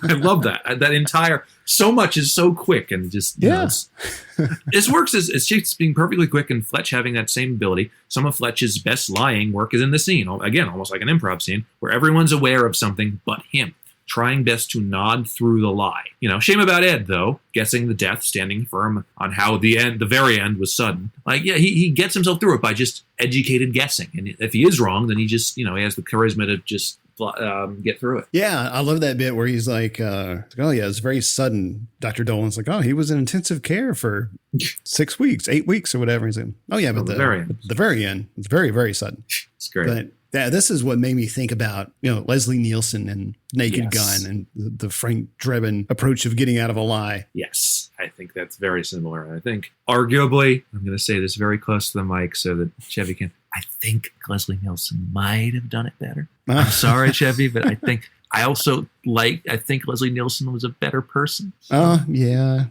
I love that. That entire, so much is so quick and just, this works as Chase being perfectly quick and Fletch having that same ability. Some of Fletch's best lying work is in the scene. Again, almost like an improv scene where everyone's aware of something but him, trying best to nod through the lie. Shame about Ed, though, guessing the death, standing firm on how the very end was sudden. He gets himself through it by just educated guessing. And if he is wrong, then he just, he has the charisma to just get through it. Yeah, I love that bit where he's like, it's very sudden. Dr. Dolan's like, he was in intensive care for 6 weeks, 8 weeks or whatever. He's like, but the very end, it's very, very sudden. It's great. But this is what made me think about, Leslie Nielsen and Naked Gun and the Frank Drebin approach of getting out of a lie. Yes, I think that's very similar. I think arguably, I'm going to say this very close to the mic so that Chevy can, I think Leslie Nielsen might have done it better. I'm sorry, Chevy, but I think Leslie Nielsen was a better person. So, yeah.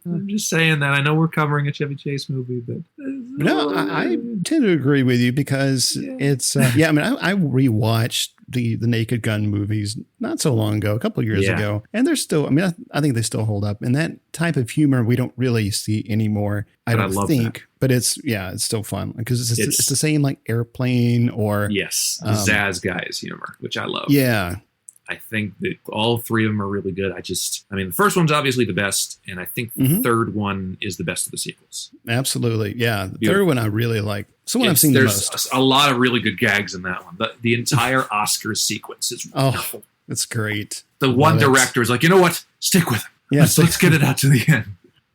I'm just saying that. I know we're covering a Chevy Chase movie, but no, I tend to agree with you because it's I rewatched the Naked Gun movies not so long ago, a couple of years ago, and they're still. I mean, I think they still hold up. And that type of humor we don't really see anymore. I don't think, that. But it's still fun because it's the same like Airplane or Zaz Guys humor, which I love. Yeah. I think that all three of them are really good. The first one's obviously the best, and I think the third one is the best of the sequels. Absolutely. Yeah. The third one I really like. I've seen the most. There's a lot of really good gags in that one. The entire Oscars sequence is wonderful. It's great. The one director is like, you know what? Stick with him. Yeah, let's get it out to the end.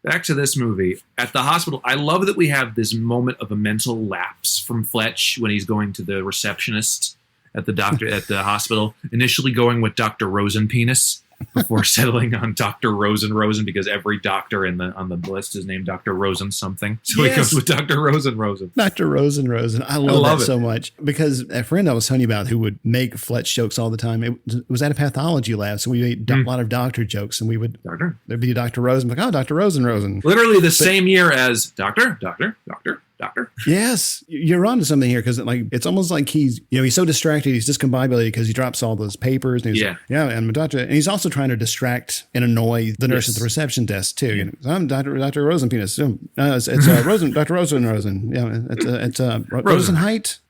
Back to this movie. At the hospital, I love that we have this moment of a mental lapse from Fletch when he's going to the receptionist at the hospital, initially going with Dr. Rosenpenis before settling on Dr. Rosen because every doctor on the list is named Dr. Rosen something. So he goes with Dr. Rosen. Dr. Rosen. I love that so much because a friend I was telling you about who would make Fletch jokes all the time, it was at a pathology lab. So we made a lot of doctor jokes and there'd be Dr. Rosen, like, oh, Dr. Rosen. Literally same year as Doctor. Yes, you're onto something here because it's almost like he's so distracted, he's discombobulated because he drops all those papers. And and doctor, and he's also trying to distract and annoy the nurse at the reception desk too. I'm Dr. Rosenpenis. It's Dr. Rosen. Yeah, it's Rosenheit.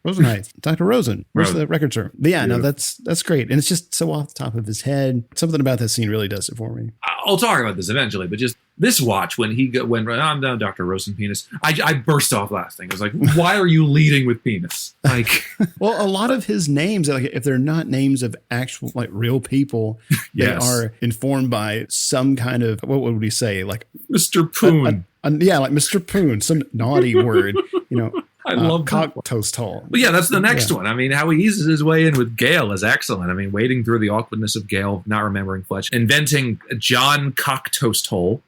Dr. Rosen. Where's the record, sir? But that's great, and it's just so off the top of his head. Something about that scene really does it for me. I'll talk about this eventually, but just this watch when I'm down Dr. Rosenpenis, I burst off laughing. I was like, why are you leading with penis? Like, well, a lot of his names, like if they're not names of actual like real people, they are informed by some kind of, what would we say, like Mr. Poon. Like Mr. Poon, some naughty word, I love cock toast hole. But that's the next one. I mean, how he eases his way in with Gale is excellent. I mean, wading through the awkwardness of Gale, not remembering Fletch, inventing John Cock Toast Hole,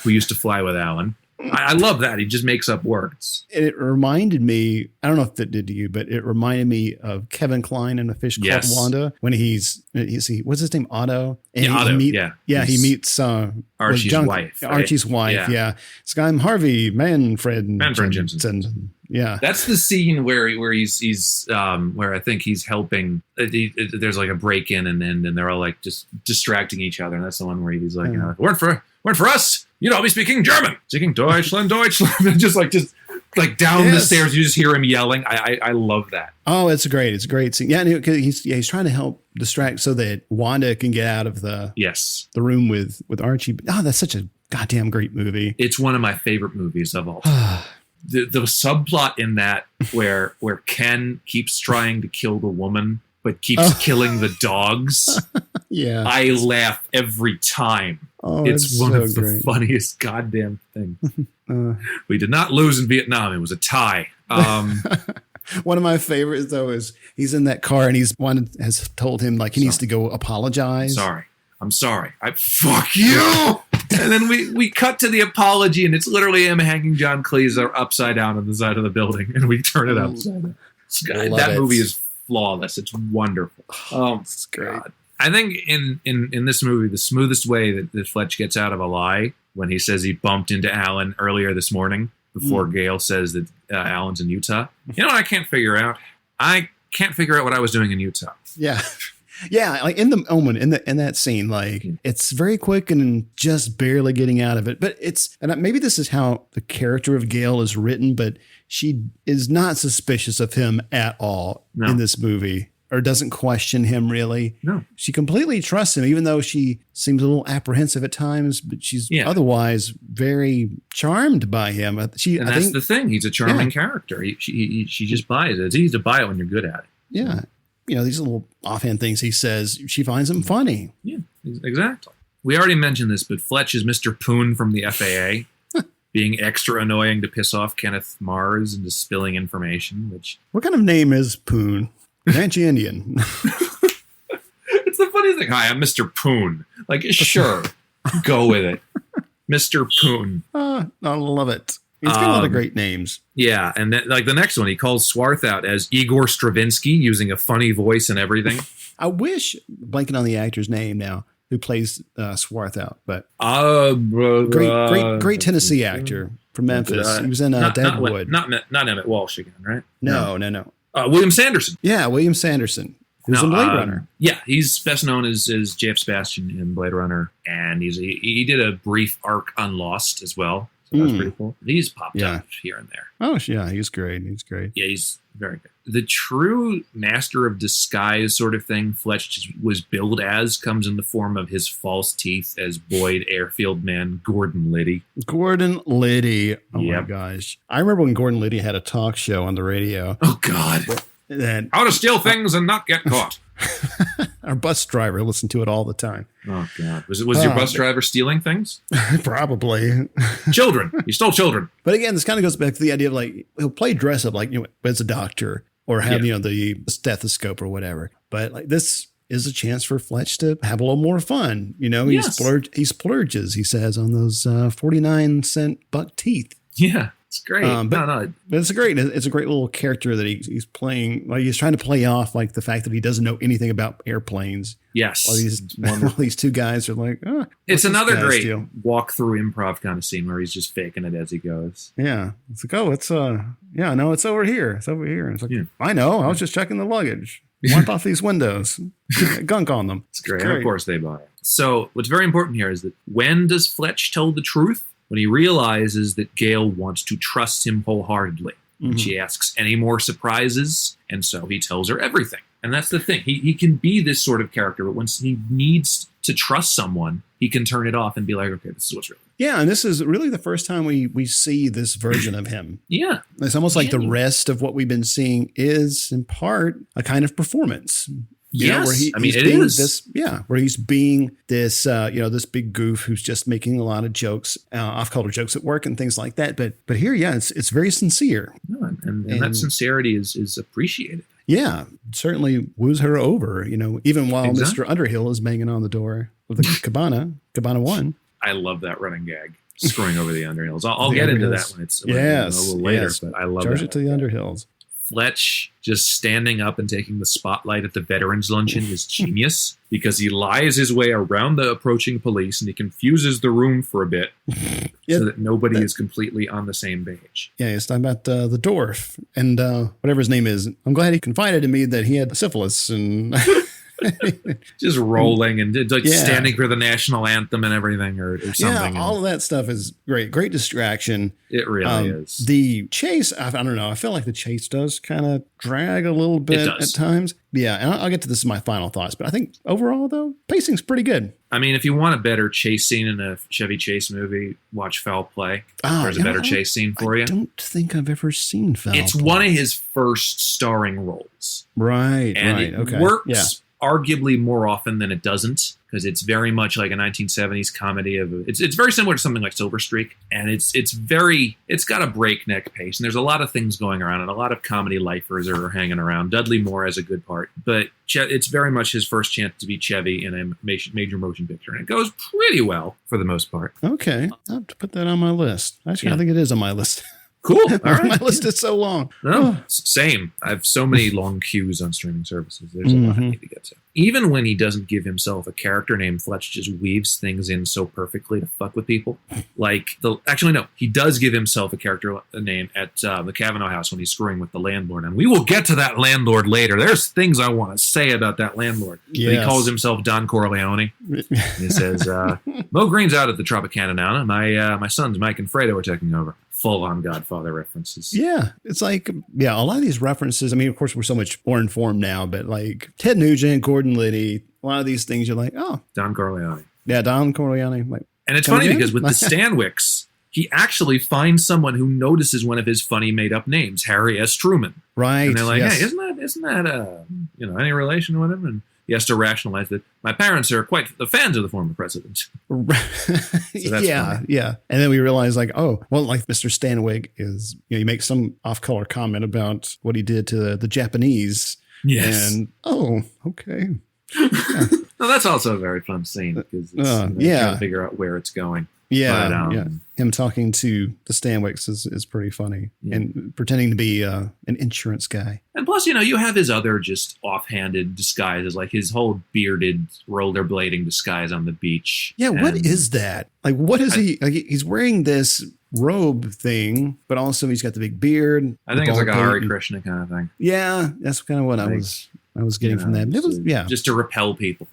who used to fly with Alan. I love that. He just makes up words. It reminded me, I don't know if it did to you, but it reminded me of Kevin Kline in A Fish Called Wanda when what's his name? Otto? And Otto. He meets Archie's wife. Right? Archie's wife, yeah. This guy, I'm Harvey Manfred Jensen. Yeah, that's the scene where he's where I think he's helping. There's like a break in and they're all like just distracting each other, and that's the one where he's like, weren't for us, you'd all be speaking German, speaking Deutschland, and just down the stairs, you just hear him yelling. I love that. Oh, it's a great scene. Yeah, he's trying to help distract so that Wanda can get out of the room with Archie. Oh, that's such a goddamn great movie. It's one of my favorite movies of all time. The subplot in that where Ken keeps trying to kill the woman but keeps killing the dogs. Yeah, I laugh every time. Oh, it's one of the funniest goddamn things. We did not lose in Vietnam. It was a tie. One of my favorites though is he's in that car and has told him like he needs to go apologize. I'm sorry. Fuck you. And then we cut to the apology, and it's literally him hanging John Cleese upside down on the side of the building, and we turn it upside down. That movie is flawless. It's wonderful. Oh, it's great. God. I think in this movie, the smoothest way that Fletch gets out of a lie when he says he bumped into Alan earlier this morning before Gale says that Alan's in Utah. You know what I can't figure out? I can't figure out what I was doing in Utah. Yeah. Yeah, like in the moment, in that scene, like it's very quick and just barely getting out of it. But maybe this is how the character of Gale is written, but she is not suspicious of him at all in this movie, or doesn't question him really. No, she completely trusts him, even though she seems a little apprehensive at times. But she's otherwise very charmed by him. That's the thing; he's a charming character. She just buys it. It's easy to buy it when you're good at it. Yeah. These little offhand things he says, she finds them funny. Yeah, exactly. We already mentioned this, but Fletch is Mr. Poon from the FAA, being extra annoying to piss off Kenneth Mars and just spilling information. What kind of name is Poon? Comanche Indian. It's the funny thing. Hi, I'm Mr. Poon. Like, sure, go with it. Mr. Poon. I love it. He's got a lot of great names. Yeah, and then, like the next one, he calls Swarth out as Igor Stravinsky, using a funny voice and everything. I wish, blanking on the actor's name now, who plays Swarth out, but great Tennessee actor from Memphis. He was in Deadwood. Not Emmett Walsh again, right? No. William Sanderson. Yeah, William Sanderson. who's in Blade Runner. Yeah, he's best known as J.F. Sebastian in Blade Runner, and he did a brief arc on Lost as well. So that's pretty cool. He's popped up here and there. Oh, yeah, he's great. Yeah, he's very good. The true master of disguise sort of thing Fletch was billed as comes in the form of his false teeth as Boyd Airfield man Gordon Liddy. Gordon Liddy. Oh, my gosh. I remember when Gordon Liddy had a talk show on the radio. Oh, God. How to steal things and not get caught. Our bus driver listened to it all the time. Oh, God. Was your bus driver stealing things? Probably. Children. You stole children. But again, this kind of goes back to the idea of like, he'll play dress up like, as a doctor or have, the stethoscope or whatever. But like this is a chance for Fletch to have a little more fun. He splurges, he says, on those 49-cent buck teeth. Yeah. It's great. But it's a great little character that he's playing. Like he's trying to play off like the fact that he doesn't know anything about airplanes. Yes. While these two guys are like, it's another great walk through improv kind of scene where he's just faking it as he goes. Yeah. It's like, it's over here. It's over here. And it's like, I know. I was just checking the luggage. Wipe off these windows. Gunk on them. It's great. And of course they buy it. So what's very important here is that when does Fletch tell the truth? When he realizes that Gail wants to trust him wholeheartedly. And she asks any more surprises, and so he tells her everything. And that's the thing. He can be this sort of character, but once he needs to trust someone, he can turn it off and be like, okay, this is what's real. Yeah, and this is really the first time we see this version of him. Yeah. It's almost like the rest of what we've been seeing is, in part, a kind of performance. Yes, where it is. Where he's being this, this big goof who's just making a lot of jokes, off-color jokes at work and things like that. But here, it's very sincere. No, and that sincerity is appreciated. Yeah, certainly woos her over, even while Mr. Underhill is banging on the door of the Cabana 1. I love that running gag, screwing over the Underhills. I'll get into that when it's a little later, but I love Charge that. it to the Underhills. Fletch just standing up and taking the spotlight at the Veterans Luncheon is genius because he lies his way around the approaching police and he confuses the room for a bit so that nobody is completely on the same page. Yeah, he's talking about the dwarf and whatever his name is. I'm glad he confided in me that he had syphilis and... just rolling and standing for the national anthem and everything or something. Yeah, all of that stuff is great distraction. It really is. The chase, I don't know, I feel like the chase does kind of drag a little bit at times. Yeah, and I'll get to this in my final thoughts, but I think overall though, pacing's pretty good. I mean, if you want a better chase scene in a Chevy Chase movie, watch Foul Play. There's a better chase scene for you. I don't think I've ever seen Foul Play. It's one of his first starring roles. Right, and it works arguably more often than it doesn't because it's very much like a 1970s comedy it's very similar to something like Silver Streak, and it's got a breakneck pace and there's a lot of things going around and a lot of comedy lifers are hanging around. Dudley Moore has a good part, but it's very much his first chance to be Chevy in a major motion picture, and it goes pretty well for the most part. Okay, I'll have to put that on my list. Actually, I think it is on my list. Cool. All right. My list is so long. No, same. I have so many long queues on streaming services. There's a lot I need to get to. Even when he doesn't give himself a character name, Fletch just weaves things in so perfectly to fuck with people. He does give himself a character name at the Kavanaugh house when he's screwing with the landlord. And we will get to that landlord later. There's things I want to say about that landlord. Yes. But he calls himself Don Corleone. He says, Mo Green's out at the Tropicana now. My sons, Mike and Fredo, are taking over. Full-on Godfather references. Yeah. It's like, a lot of these references, I mean, of course, we're so much more informed now, but like Ted Nugent, Gordon Liddy, a lot of these things, you're like, oh. Don Corleone. Yeah, Don Corleone. Like, and it's funny because with the Stanwicks, he actually finds someone who notices one of his funny made-up names, Harry S. Truman. Right. And they're like, hey, isn't that any relation or whatever? And he has to rationalize that my parents are quite the fans of the former president. So that's funny. Yeah. And then we realize like, oh, well, like Mr. Stanwyck is, he makes some off-color comment about what he did to the Japanese. Yes. And, okay. Yeah. No, that's also a very fun scene because trying to figure out where it's going. Yeah, but, him talking to the Stanwicks is pretty funny and pretending to be an insurance guy. And plus, you have his other just offhanded disguises, like his whole bearded rollerblading disguise on the beach. Yeah, what is that? Like, what is he? Like, he's wearing this robe thing, but also he's got the big beard. I think it's like a Hare Krishna kind of thing. Yeah, that's kind of what I was I was getting from that. It was, just to repel people.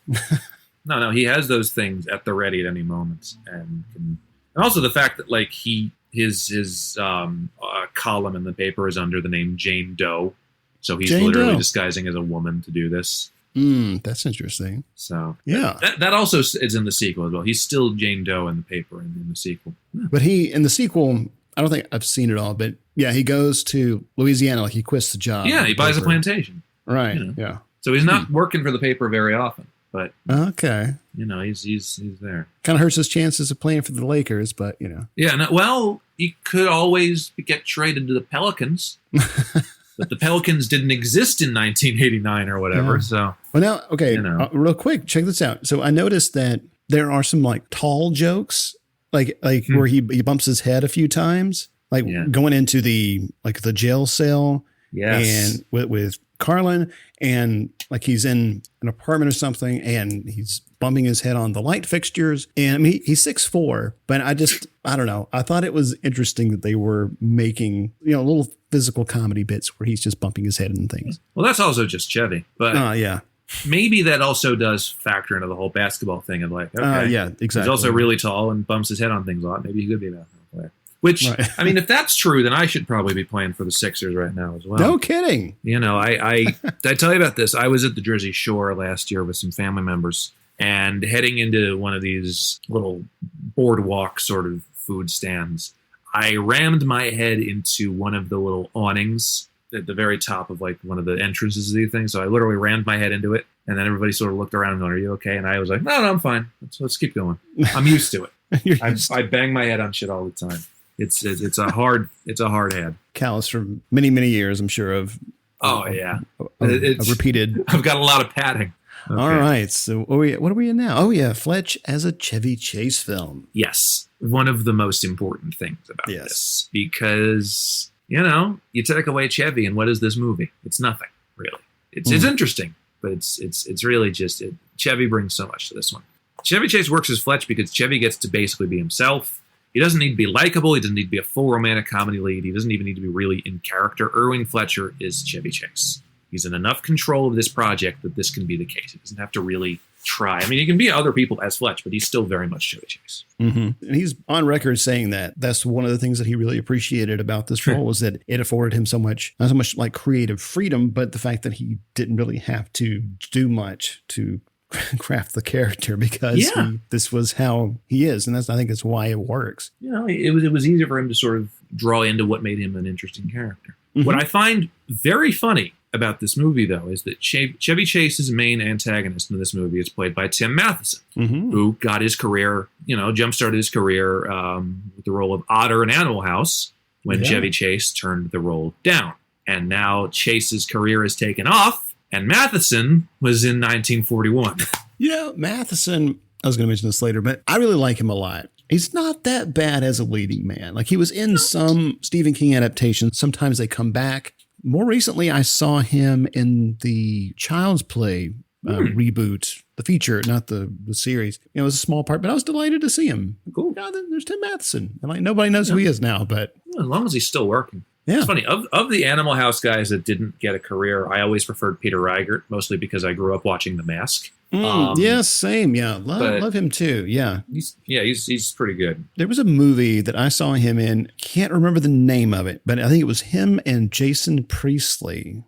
No, he has those things at the ready at any moment, and also the fact that like his column in the paper is under the name Jane Doe, so he's literally disguising as a woman to do this. That's interesting. So yeah, that also is in the sequel as well. He's still Jane Doe in the paper and in the sequel. But in the sequel, I don't think I've seen it all, but yeah, he goes to Louisiana, like he quits the job. Yeah, he buys a plantation. Right. Yeah. So he's not working for the paper very often, but okay, he's there. Kind of hurts his chances of playing for the Lakers, but Yeah. No, well, he could always get traded to the Pelicans. But the Pelicans didn't exist in 1989 or whatever. Yeah. So, well, now, okay, real quick, check this out. So I noticed that there are some like tall jokes, like where he bumps his head a few times, like going into the jail cell, and with Carlin, and like he's in an apartment or something, and he's bumping his head on the light fixtures. And I mean, he's 6'4", but I don't know. I thought it was interesting that they were making, little physical comedy bits where he's just bumping his head and things. Well, that's also just Chevy, but yeah. Maybe that also does factor into the whole basketball thing of like, okay, yeah, exactly. He's also really tall and bumps his head on things a lot. Maybe he could be a basketball player. Which, right. I mean, if that's true, then I should probably be playing for the Sixers right now as well. No kidding. I tell you about this. I was at the Jersey Shore last year with some family members and heading into one of these little boardwalk sort of food stands. I rammed my head into one of the little awnings at the very top of like one of the entrances of these things. So I literally rammed my head into it. And then everybody sort of looked around going, "Are you okay?" And I was like, no, I'm fine. Let's keep going. I'm used to it. I bang my head on shit all the time. It's a hard head. Callous for many, many years, I'm sure of. Oh yeah. It's repeated. I've got a lot of padding. Okay. All right. So what are we in now? Oh yeah. Fletch as a Chevy Chase film. Yes. One of the most important things about this, because, you take away Chevy and what is this movie? It's nothing really. It's interesting, but it's really just Chevy brings so much to this one. Chevy Chase works as Fletch because Chevy gets to basically be himself. He doesn't need to be likable. He doesn't need to be a full romantic comedy lead. He doesn't even need to be really in character. Irving Fletcher is Chevy Chase. He's in enough control of this project that this can be the case. He doesn't have to really try. I mean, he can be other people as Fletch, but he's still very much Chevy Chase. Mm-hmm. And he's on record saying that that's one of the things that he really appreciated about this role was that it afforded him not so much like creative freedom, but the fact that he didn't really have to do much to craft the character because this was how he is. And I think that's why it works. It was easier for him to sort of draw into what made him an interesting character. Mm-hmm. What I find very funny about this movie, though, is that Chevy Chase's main antagonist in this movie is played by Tim Matheson, who got his career, jump-started his career with the role of Otter in Animal House when Chevy Chase turned the role down. And now Chase's career has taken off, and Matheson was in 1941. Matheson, I was going to mention this later, but I really like him a lot. He's not that bad as a leading man. Like he was in some Stephen King adaptations. Sometimes they come back. More recently, I saw him in the Child's Play reboot, the feature, not the series. It was a small part, but I was delighted to see him. Cool. There's Tim Matheson. And like nobody knows who he is now, but as long as he's still working. Yeah. It's funny. Of the Animal House guys that didn't get a career, I always preferred Peter Riegert, mostly because I grew up watching The Mask. Same. Yeah. Love him too. Yeah. He's pretty good. There was a movie that I saw him in. Can't remember the name of it, but I think it was him and Jason Priestley.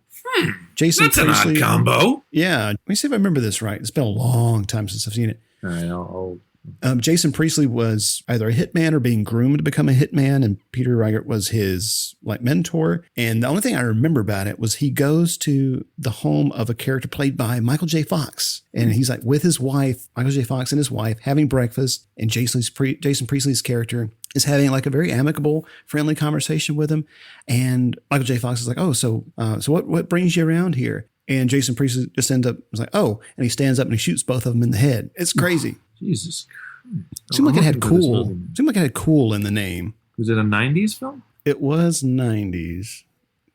Jason That's Priestley. An odd combo. Yeah. Let me see if I remember this right. It's been a long time since I've seen it. All right. I'll Jason Priestley was either a hitman or being groomed to become a hitman, and Peter Riegert was his mentor. And the only thing I remember about it was he goes to the home of a character played by Michael J. Fox, and he's like with his wife, Michael J. Fox and his wife, having breakfast, and Jason Priestley's character is having like a very amicable, friendly conversation with him. And Michael J. Fox is like, "Oh, so what brings you around here?" And Jason Priestley just ends up was like, "Oh," and he stands up and he shoots both of them in the head. It's crazy. Jesus Christ. Seemed like it had cool. Seemed like it had cool in the name. Was it a 90s film? It was 90s.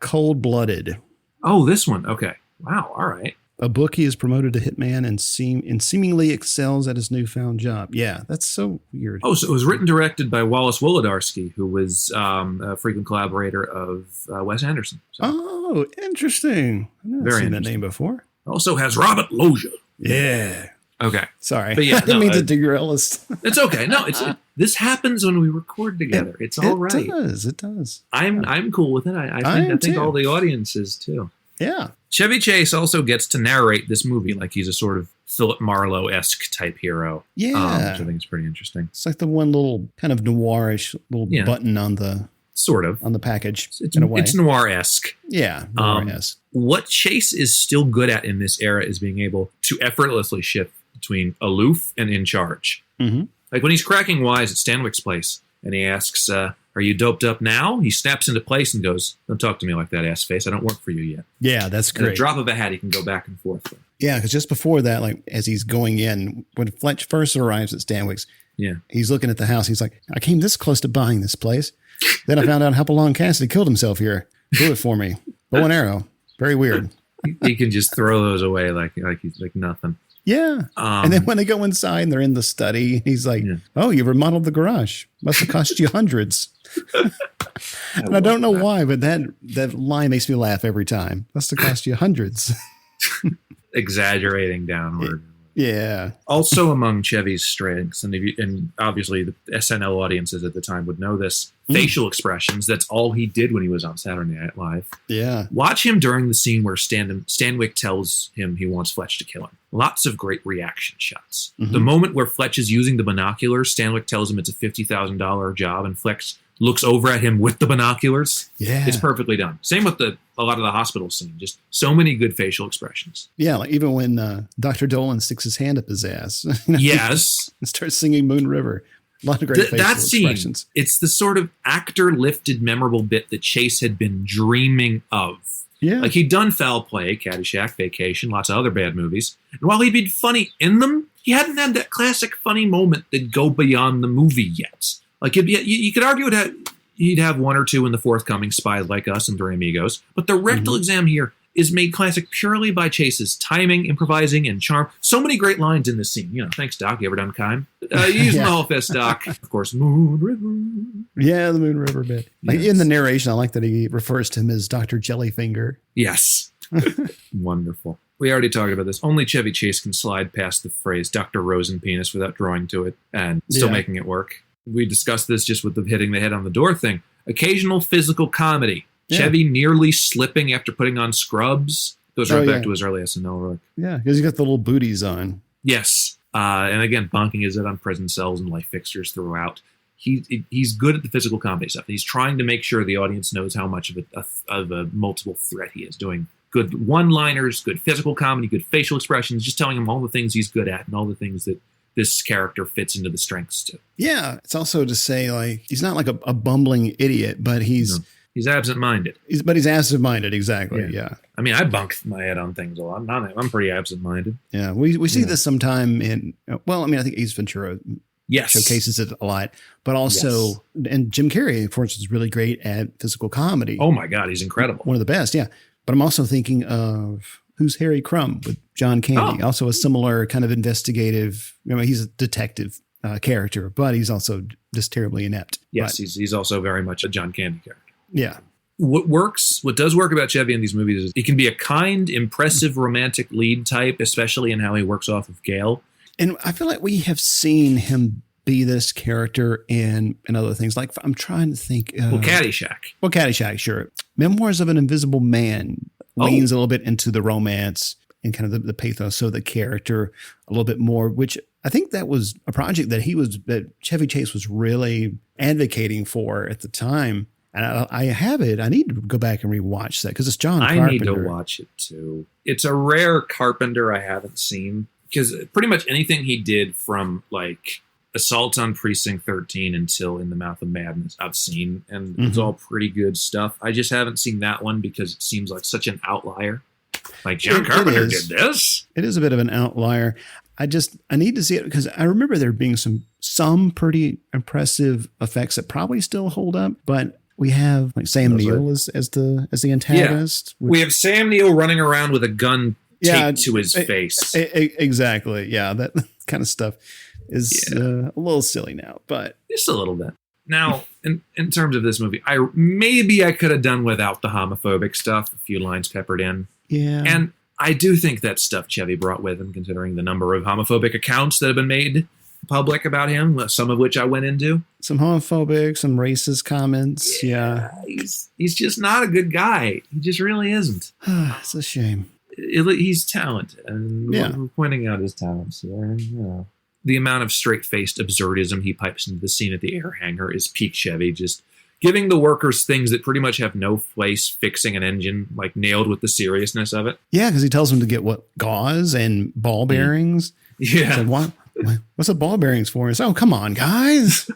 Cold-Blooded. Oh, this one. Okay. Wow. All right. A bookie is promoted to hitman and seemingly excels at his newfound job. Yeah, that's so weird. Oh, so it was written and directed by Wallace Wolodarski, who was a frequent collaborator of Wes Anderson. So. Oh, interesting. I've never seen that name before. Also has Robert Loggia. Yeah. Okay. Sorry. But yeah, I didn't mean to derail us. It's okay. No, this happens when we record together. It's all right. It does. I'm cool with it. I think all the audience is too. Yeah. Chevy Chase also gets to narrate this movie like he's a sort of Philip Marlowe-esque type hero. Yeah. Which I think is pretty interesting. It's like the one little kind of noirish little button on the package in a way. It's noir-esque. Yeah, noir-esque. What Chase is still good at in this era is being able to effortlessly shift between aloof and in charge. Mm-hmm. Like when he's cracking wise at Stanwyck's place and he asks, are you doped up now? He snaps into place and goes, don't talk to me like that, ass face. I don't work for you yet. Yeah, that's great. And a drop of a hat, he can go back and forth. Yeah, because just before that, like as he's going in, when Fletch first arrives at Stanwyck's, he's looking at the house. He's like, I came this close to buying this place. Then I found out Hopalong Cassidy killed himself here. Do it for me. Bow and arrow. Very weird. He can just throw those away like he's like nothing. Yeah. And then when they go inside and they're in the study, he's like, oh, you remodeled the garage. Must have cost you hundreds. And I don't know why, but that line makes me laugh every time. Must have cost you hundreds. Exaggerating downward. Yeah. Also among Chevy's strengths, and obviously the SNL audiences at the time would know this, facial expressions. That's all he did when he was on Saturday Night Live. Yeah. Watch him during the scene where Stanwyck tells him he wants Fletch to kill him. Lots of great reaction shots. Mm-hmm. The moment where Fletch is using the binoculars, Stanwyck tells him it's a $50,000 job, and Fletch looks over at him with the binoculars. Yeah. It's perfectly done. Same with a lot of the hospital scene. Just so many good facial expressions. Yeah, like even when Dr. Dolan sticks his hand up his ass. Yes. And starts singing Moon River. A lot of great facial that scene, expressions. It's the sort of actor-lifted, memorable bit that Chase had been dreaming of. Yeah. Like he'd done Foul Play, Caddyshack, Vacation, lots of other bad movies. And while he'd been funny in them, he hadn't had that classic funny moment that'd go beyond the movie yet. Like you could argue he'd have one or two in the forthcoming Spies Like Us and Three Amigos, but the rectal exam here is made classic purely by Chase's timing, improvising, and charm. So many great lines in this scene. You know, thanks, Doc. You ever done Kime? Using the whole fist, Doc. Of course, Moon River. Yeah, the Moon River bit. Like in the narration, I like that he refers to him as Dr. Jellyfinger. Yes. Wonderful. We already talked about this. Only Chevy Chase can slide past the phrase Dr. Rosenpenis without drawing to it and still making it work. We discussed this just with the hitting the head on the door thing. Occasional physical comedy. Yeah. Chevy nearly slipping after putting on scrubs. Goes right back to his early SNL work. Yeah, because he's got the little booties on. Yes. And again, bonking his head on prison cells and life fixtures throughout. He's good at the physical comedy stuff. He's trying to make sure the audience knows how much of a multiple threat he is. Doing good one-liners, good physical comedy, good facial expressions, just telling him all the things he's good at and all the things that this character fits into the strengths to. Yeah, it's also to say like he's not like a bumbling idiot, but he's absent-minded. He's absent-minded, exactly. Yeah. I mean, I bunk my head on things a lot. I'm pretty absent-minded. Yeah, we see this sometime in. Well, I mean, I think Ace Ventura showcases it a lot, but also and Jim Carrey, of course, is really great at physical comedy. Oh my God, he's incredible. One of the best. Yeah, but I'm also thinking of Who's Harry Crumb with John Candy. Also a similar kind of investigative, he's a detective character, but he's also just terribly inept. Yes, he's also very much a John Candy character. Yeah. What does work about Chevy in these movies is he can be a kind, impressive, romantic lead type, especially in how he works off of Gale. And I feel like we have seen him be this character in other things. Like I'm trying to think. Caddyshack. Well, Caddyshack, sure. Memoirs of an Invisible Man leans a little bit into the romance and kind of the pathos of the character a little bit more, which I think that was a project that Chevy Chase was really advocating for at the time. And I have it. I need to go back and rewatch that because it's John Carpenter. I need to watch it too. It's a rare Carpenter I haven't seen because pretty much anything he did from like Assault on Precinct 13 until In the Mouth of Madness I've sseen, and it's all pretty good stuff. I just haven't seen that one because it seems like such an outlier. Like John Carpenter did this. It is a bit of an outlier. I need to see it because I remember there being some pretty impressive effects that probably still hold up, but we have like Sam Neill as the antagonist. Yeah. We have Sam Neill running around with a gun taped to his face. Exactly. Yeah, that kind of stuff is a little silly now, but just a little bit. Now, in terms of this movie, I could have done without the homophobic stuff, a few lines peppered in. Yeah. And I do think that stuff Chevy brought with him, considering the number of homophobic accounts that have been made public about him, some of which I went into. Some homophobic, some racist comments. Yeah. He's just not a good guy. He just really isn't. It's a shame. He's talented, and Yeah. we're pointing out his talents here. The amount of straight-faced absurdism he pipes into the scene at the air hangar is peak Chevy, just giving the workers things that pretty much have no place, fixing an engine, like nailed with the seriousness of it. Yeah, because he tells them to get gauze and ball bearings. Yeah. So what's the ball bearings for? It's, oh, come on, guys.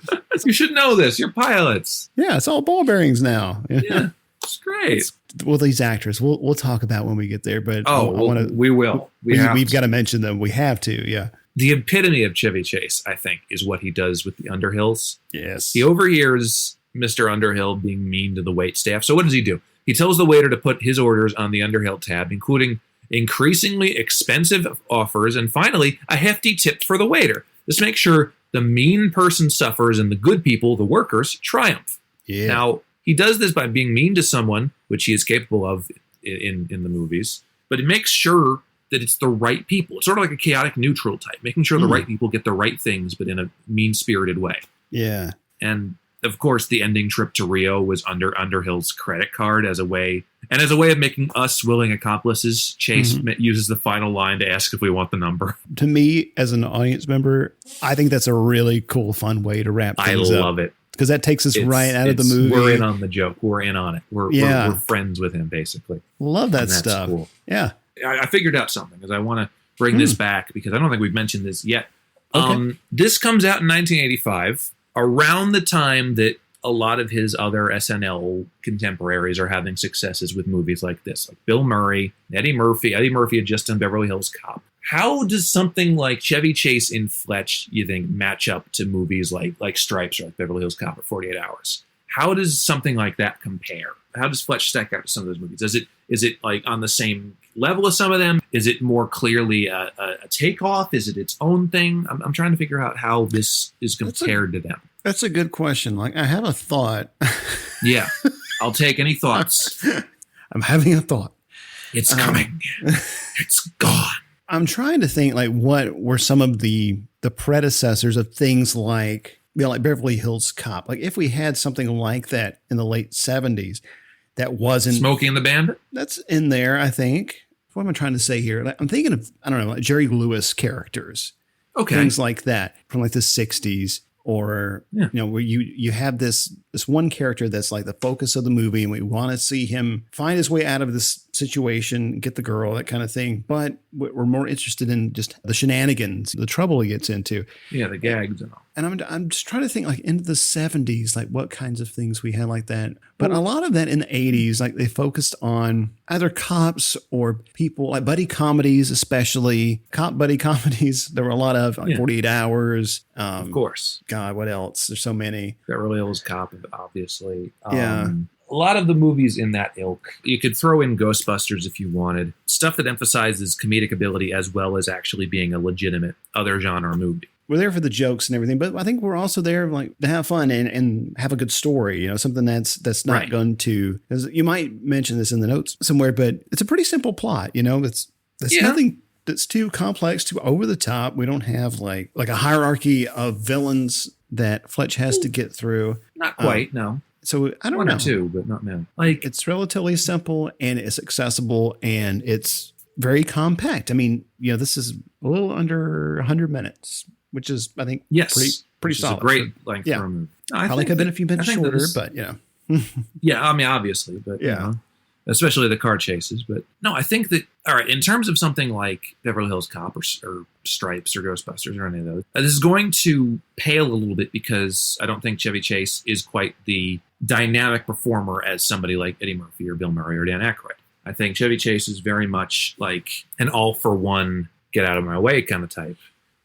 You should know this. You're pilots. Yeah, it's all ball bearings now. Yeah, it's great. Well, these actors, we'll talk about when we get there. But we will. We've got to mention them. We have to. Yeah. The epitome of Chevy Chase, I think, is what he does with the Underhills. Yes. He overhears Mr. Underhill being mean to the wait staff. So what does he do? He tells the waiter to put his orders on the Underhill tab, including increasingly expensive offers, and finally, a hefty tip for the waiter. This makes sure the mean person suffers and the good people, the workers, triumph. Yeah. Now, he does this by being mean to someone, which he is capable of in the movies, but he makes sure that it's the right people. It's sort of like a chaotic neutral type, making sure the right people get the right things, but in a mean-spirited way. Yeah. And of course, the ending trip to Rio was under Underhill's credit card as a way of making us willing accomplices. Chase uses the final line to ask if we want the number. To me, as an audience member, I think that's a really cool, fun way to wrap things up. I love it. Because that takes us right out of the movie. We're in on the joke. We're in on it. We're friends with him, basically. Love that and that's stuff. Cool. Yeah. I figured out something because I want to bring this back because I don't think we've mentioned this yet. Okay. This comes out in 1985, around the time that a lot of his other SNL contemporaries are having successes with movies like this, like Bill Murray, Eddie Murphy. Eddie Murphy had just done Beverly Hills Cop. How does something like Chevy Chase in Fletch, you think, match up to movies like Stripes or like Beverly Hills Cop or 48 Hours? How does something like that compare? How does Fletch stack out to some of those movies? Is it like on the same level as some of them? Is it more clearly a takeoff? Is it its own thing? I'm trying to figure out how this is compared to them. That's a good question. Like, I have a thought. Yeah, I'll take any thoughts. I'm having a thought. It's coming. It's gone. I'm trying to think, like, what were some of the predecessors of things like, like Beverly Hills Cop? Like, if we had something like that in the late 70s, that wasn't Smokey and the Bandit. That's in there, I think. What am I trying to say here? Like, I'm thinking of, I don't know, like Jerry Lewis characters. Okay. Things like that from like the 60s. Or, where you have this one character that's like the focus of the movie, and we want to see him find his way out of this situation, get the girl, that kind of thing. But we're more interested in just the shenanigans, the trouble he gets into. Yeah, the gags and all. And I'm just trying to think, like, into the 70s, like what kinds of things we had like that. But a lot of that in the 80s, like they focused on either cops or people, like buddy comedies, especially cop buddy comedies. There were a lot of, like 48 Hours. Of course. God, what else? There's so many. Beverly Hills Cop, obviously. Yeah. A lot of the movies in that ilk. You could throw in Ghostbusters if you wanted. Stuff that emphasizes comedic ability as well as actually being a legitimate other genre movie. We're there for the jokes and everything, but I think we're also there like to have fun and have a good story, something that's not going to, as you might mention this in the notes somewhere, but it's a pretty simple plot, it's nothing that's too complex, too over the top. We don't have like a hierarchy of villains that Fletch has to get through. Not quite, no. So I don't know. know. One or two, but not many. Like, it's relatively simple and it's accessible and it's very compact. I mean, this is a little under 100 minutes, which is, I think, pretty solid. It's a great length for a movie. Probably could have been a few minutes shorter, but yeah, I mean, obviously, but especially the car chases. But no, I think that, all right, in terms of something like Beverly Hills Cop or Stripes or Ghostbusters or any of those, this is going to pale a little bit because I don't think Chevy Chase is quite the dynamic performer as somebody like Eddie Murphy or Bill Murray or Dan Aykroyd. I think Chevy Chase is very much like an all-for-one, get-out-of-my-way kind of type,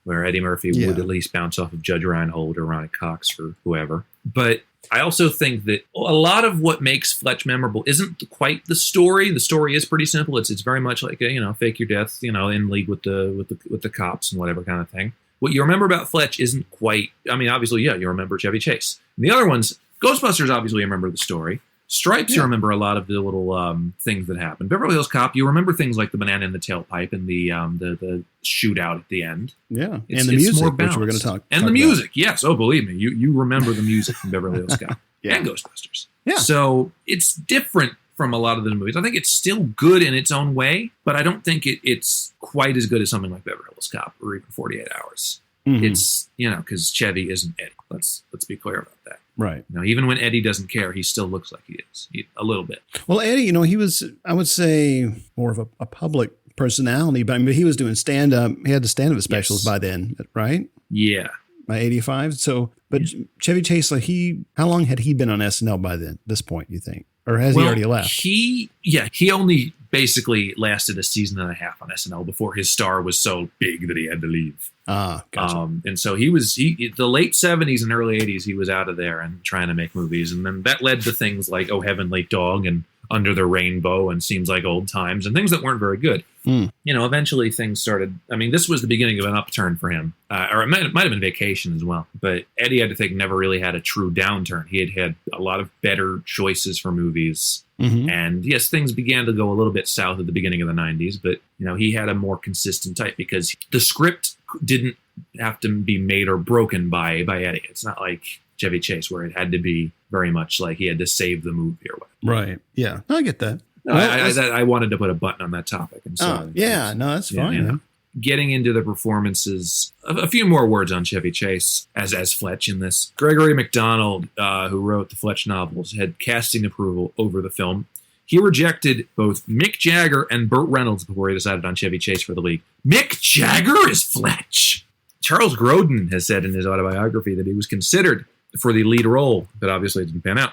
where Eddie Murphy would at least bounce off of Judge Reinhold or Ronnie Cox or whoever. But I also think that a lot of what makes Fletch memorable isn't quite the story. The story is pretty simple. It's very much like fake your death, in league with the cops and whatever kind of thing. What you remember about Fletch isn't quite. I mean, obviously, you remember Chevy Chase. And the other ones, Ghostbusters, obviously, you remember the story. Stripes, you remember a lot of the little things that happened. Beverly Hills Cop, you remember things like the banana in the tailpipe and the shootout at the end. Yeah, and the music, which we're going to talk and talk the music, about. yes. Oh, believe me, you remember the music from Beverly Hills Cop and Ghostbusters. Yeah. So it's different from a lot of the movies. I think it's still good in its own way, but I don't think it's quite as good as something like Beverly Hills Cop or even 48 Hours. Mm-hmm. It's, because Chevy isn't Eddie. Let's be clear about that. Right. Even when Eddie doesn't care, he still looks like he is. A little bit. Well, Eddie, he was, I would say, more of a public personality, but he was doing stand-up. He had the stand-up specials by then, right? Yeah. By 85. So, but Chevy Chase, how long had he been on SNL by this point, you think? Or has he already left? He only basically lasted a season and a half on SNL before his star was so big that he had to leave. Ah, gotcha. And so the late 70s and early 80s, he was out of there and trying to make movies. And then that led to things like Oh Heavenly Dog and Under the Rainbow and Seems Like Old Times and things that weren't very good. Eventually things started. This was the beginning of an upturn for him, or it might have been Vacation as well. But Eddie, I think, never really had a true downturn. He had a lot of better choices for movies. Mm-hmm. And yes, things began to go a little bit south at the beginning of the 90s, but he had a more consistent type because the script didn't have to be made or broken by Eddie. It's not like Chevy Chase where it had to be very much like he had to save the movie or whatever. Right. Yeah. I get that. No, I wanted to put a button on that topic. And so that's fine. Getting into the performances, a few more words on Chevy Chase as Fletch in this. Gregory McDonald, who wrote the Fletch novels, had casting approval over the film. He rejected both Mick Jagger and Burt Reynolds before he decided on Chevy Chase for the lead. Mick Jagger is Fletch! Charles Grodin has said in his autobiography that he was considered for the lead role, but obviously it didn't pan out.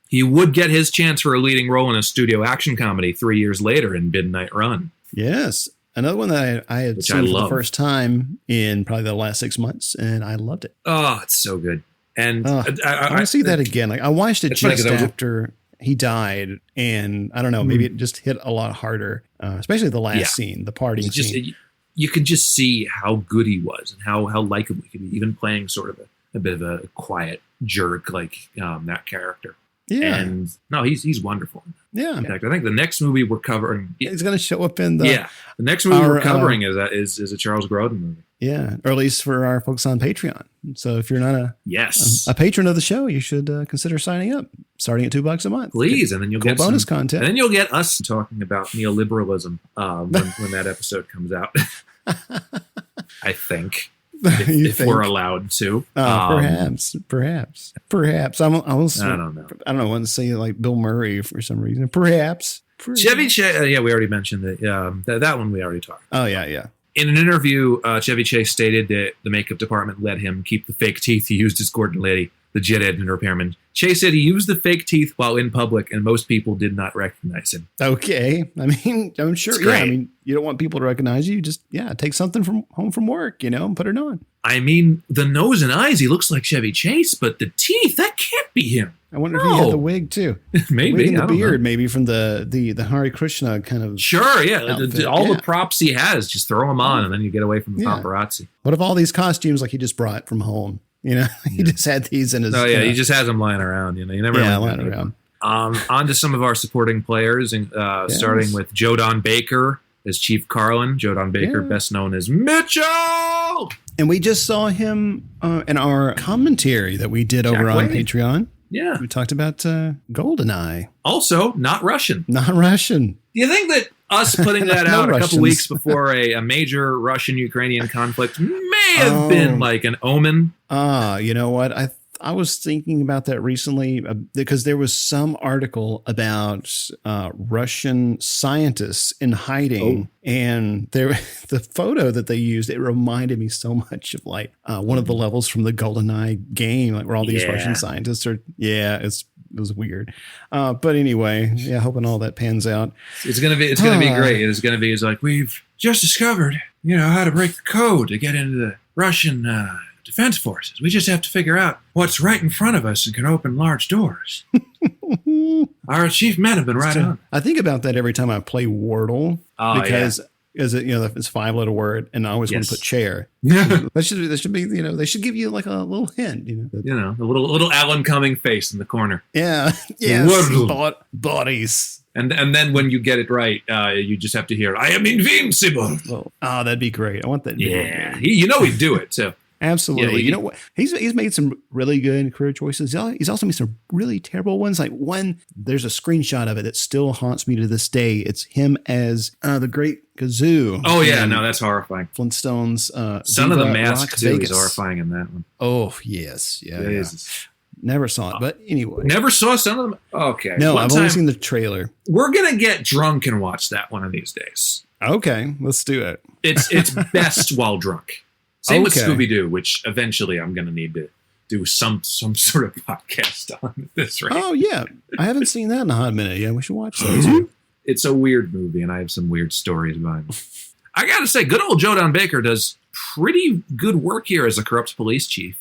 He would get his chance for a leading role in a studio action comedy 3 years later in Midnight Run. Yes. Another one that I had seen for the first time in probably the last 6 months, and I loved it. Oh, it's so good. And I want to see that again. I watched it just after he died, and I don't know, maybe it just hit a lot harder, especially the last scene, the partying scene. You can just see how good he was and how likable he could be, even playing sort of a bit of a quiet jerk like that character. Yeah. And no, he's wonderful. Yeah. In fact, I think the next movie we're covering, he's going to show up in the next movie we're covering is a Charles Grodin movie. Yeah, or at least for our folks on Patreon. So if you're not a patron of the show, you should consider signing up, starting at $2 a month. Please, and then you'll get bonus content, and then you'll get us talking about neoliberalism when that episode comes out. I think. If we're allowed to, perhaps. I don't know. I don't want to say like Bill Murray for some reason. Perhaps. Chevy Chase. We already mentioned that. That one we already talked. Oh yeah. In an interview, Chevy Chase stated that the makeup department let him keep the fake teeth he used as Gordon Liddy, the jet engine repairman. Chase said he used the fake teeth while in public, and most people did not recognize him. Okay. I'm sure. Yeah. You don't want people to recognize you. Just, take something from home from work, and put it on. The nose and eyes, he looks like Chevy Chase, but the teeth, that can't be him. I wonder if he had the wig too. Maybe. The wig and the beard, maybe from the Hare Krishna kind of. Sure, yeah. The props he has, just throw them on, and then you get away from the paparazzi. What if all these costumes like he just brought from home? He just had these in his. Oh yeah, he just has them lying around. You never. Lying around. On to some of our supporting players, starting with Joe Don Baker as Chief Carlin. Joe Don Baker, best known as Mitchell. And we just saw him in our commentary that we did over on Patreon. Yeah, we talked about GoldenEye. Also, not Russian. Not Russian. Do you think that us putting that out a couple weeks before a major Russian-Ukrainian conflict may have been like an omen? You know what? I was thinking about that recently because there was some article about Russian scientists in hiding, and the photo that they used, it reminded me so much of like one of the levels from the GoldenEye game, like where all these Russian scientists are. Yeah, it was weird. But anyway, hoping all that pans out. It's gonna be great. It's like we've just discovered, how to break the code to get into the Russian Defense Forces. We just have to figure out what's right in front of us and can open large doors. Our chief men have been right on. I think about that every time I play Wordle because Is it, it's a 5-letter word, and I always want to put chair. Yeah. That should be, they should give you like a little hint, a little Alan Cumming face in the corner. Yeah. Yes. Bodies. And then when you get it right, you just have to hear, I am invincible. Oh, that'd be great. I want that. Yeah. He'd do it too. Absolutely. You know what? He's made some really good career choices. He's also made some really terrible ones. Like there's a screenshot of it that still haunts me to this day. It's him as the Great Gazoo. Oh yeah, no, that's horrifying. Flintstones. Son of the Mask too Vegas. is horrifying in that one. Oh yes, yeah. Never saw it, but anyway. Never saw Son of the. Okay. No, I've only seen the trailer. We're gonna get drunk and watch that one of these days. Okay, let's do it. It's best while drunk. Same with Scooby-Doo, which eventually I'm going to need to do some sort of podcast on this, right? Oh, yeah. I haven't seen that in a hot minute. Yeah, we should watch that too. It's a weird movie, and I have some weird stories about it. I got to say, good old Joe Don Baker does pretty good work here as a corrupt police chief.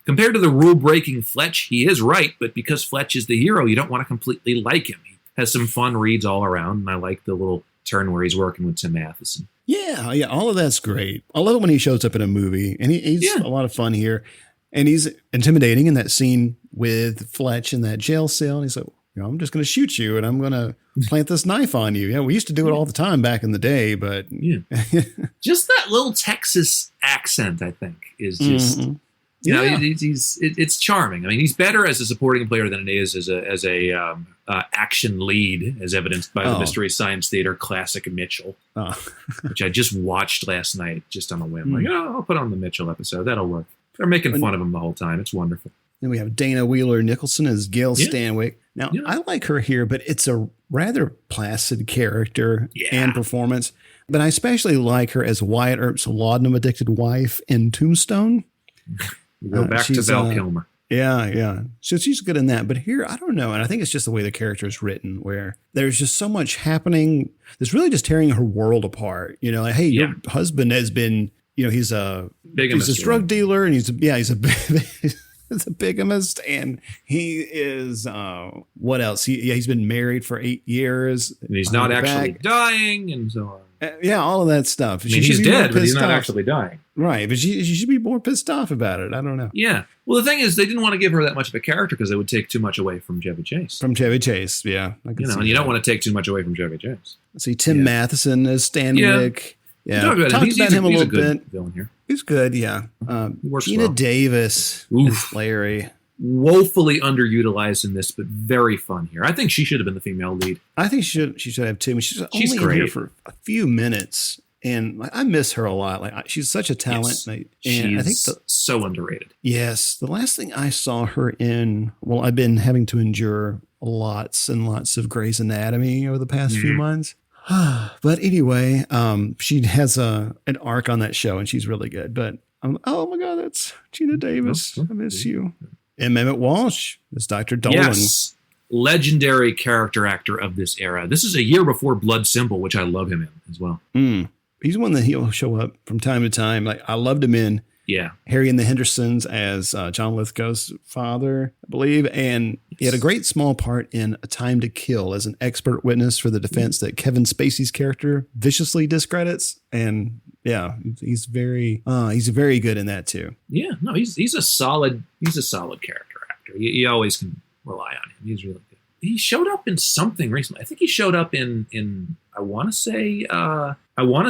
Compared to the rule-breaking Fletch, he is right, but because Fletch is the hero, you don't want to completely like him. He has some fun reads all around, and I like the little turn where he's working with Tim Matheson. Yeah, all of that's great. I love it when he shows up in a movie, and he's a lot of fun here. And he's intimidating in that scene with Fletch in that jail cell. And he's like, I'm just going to shoot you, and I'm going to plant this knife on you. Yeah, we used to do it all the time back in the day, but just that little Texas accent, I think, is just it's charming. I mean, he's better as a supporting player than it is as a action lead, as evidenced by the Mystery Science Theater classic Mitchell, which I just watched last night just on a whim. Like, I'll put on the Mitchell episode. That'll work. They're making fun of him the whole time. It's wonderful. Then we have Dana Wheeler Nicholson as Gail Stanwyck. Now, I like her here, but it's a rather placid character and performance. But I especially like her as Wyatt Earp's laudanum-addicted wife in Tombstone. Go back to Val Kilmer. Yeah. So she's good in that. But here, I don't know. And I think it's just the way the character is written, where there's just so much happening that's really just tearing her world apart. Like, hey, your husband has been, he's a drug dealer, and he's a he's a bigamist, and he is what else? He's been married for 8 years. And he's not actually dying, and so on. All of that stuff. I mean, he's dead, but he's not actually dying. Right, but she should be more pissed off about it. I don't know. Yeah. Well, the thing is, they didn't want to give her that much of a character because it would take too much away from Chevy Chase. Yeah. And you don't want to take too much away from Chevy Chase. See Tim Matheson as Stanwyck. Yeah. Talked about him a little bit. Villain here. He's good, yeah. Gina Davis is Larry. Woefully underutilized in this, but very fun here. I think she should have been the female lead. I think she should have too. I mean, she's only great. in here for a few minutes, and I miss her a lot. Like, she's such a talent. Yes. And I think so underrated. Yes. The last thing I saw her in, well, I've been having to endure lots and lots of Grey's Anatomy over the past few months. But anyway, she has an arc on that show, and she's really good. But oh my God, that's Gina Davis. I miss you. And Emmett Walsh is Dr. Dolan. Yes, legendary character actor of this era. This is a year before Blood Simple, which I love him in as well. He's one that he'll show up from time to time. Like, I loved him in Harry and the Hendersons as John Lithgow's father, I believe. And he had a great small part in A Time to Kill as an expert witness for the defense that Kevin Spacey's character viciously discredits. And he's very good in that too. Yeah, no, he's a solid character actor. You always can rely on him. He's really good. He showed up in something recently. I think he showed up in I want to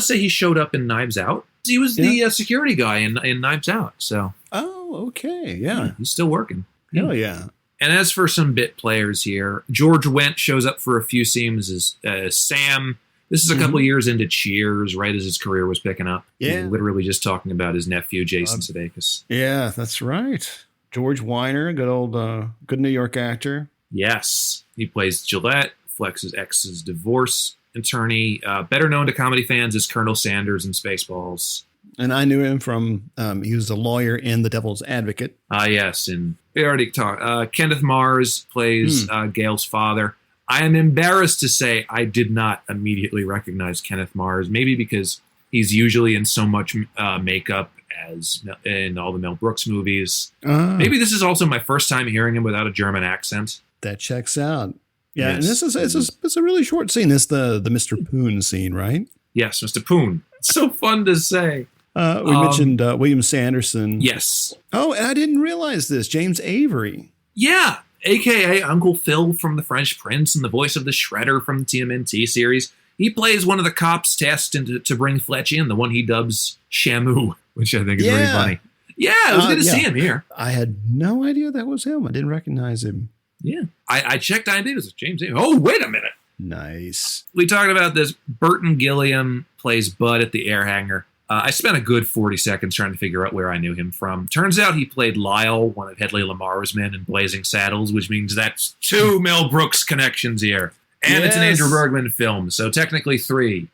say he showed up in Knives Out. He was the security guy in Knives Out. So okay, yeah, he's still working. Hell yeah. And as for some bit players here, George Wendt shows up for a few scenes as Sam. This is a couple years into Cheers, right as his career was picking up. Yeah. He's literally just talking about his nephew, Jason Sudeikis. Yeah, that's right. George Weiner, good New York actor. Yes. He plays Gillette, Flex's ex's divorce attorney, better known to comedy fans as Colonel Sanders in Spaceballs. And I knew him from, he was a lawyer in The Devil's Advocate. Yes. And we already talked. Kenneth Mars plays Gail's father. I am embarrassed to say I did not immediately recognize Kenneth Mars, maybe because he's usually in so much makeup as in all the Mel Brooks movies. Maybe this is also my first time hearing him without a German accent. That checks out. Yeah, yes. And it's a really short scene. This the Mr. Poon scene, right? Yes, Mr. Poon. It's so fun to say. We mentioned William Sanderson. Yes. Oh, and I didn't realize this. James Avery. Yeah, a.k.a. Uncle Phil from The French Prince and the voice of the Shredder from the TMNT series. He plays one of the cops tasked to bring Fletch in, the one he dubs Shamu, which I think is really funny. Yeah, it was good to see him here. I had no idea that was him. I didn't recognize him. Yeah. I checked IMDb. It was James Avery. Oh, wait a minute. Nice. We talked about this. Burton Gilliam plays Bud at the air hangar. I spent a good 40 seconds trying to figure out where I knew him from. Turns out he played Lyle, one of Hedley Lamar's men in Blazing Saddles, which means that's 2 Mel Brooks connections here. And It's an Andrew Bergman film, so technically 3.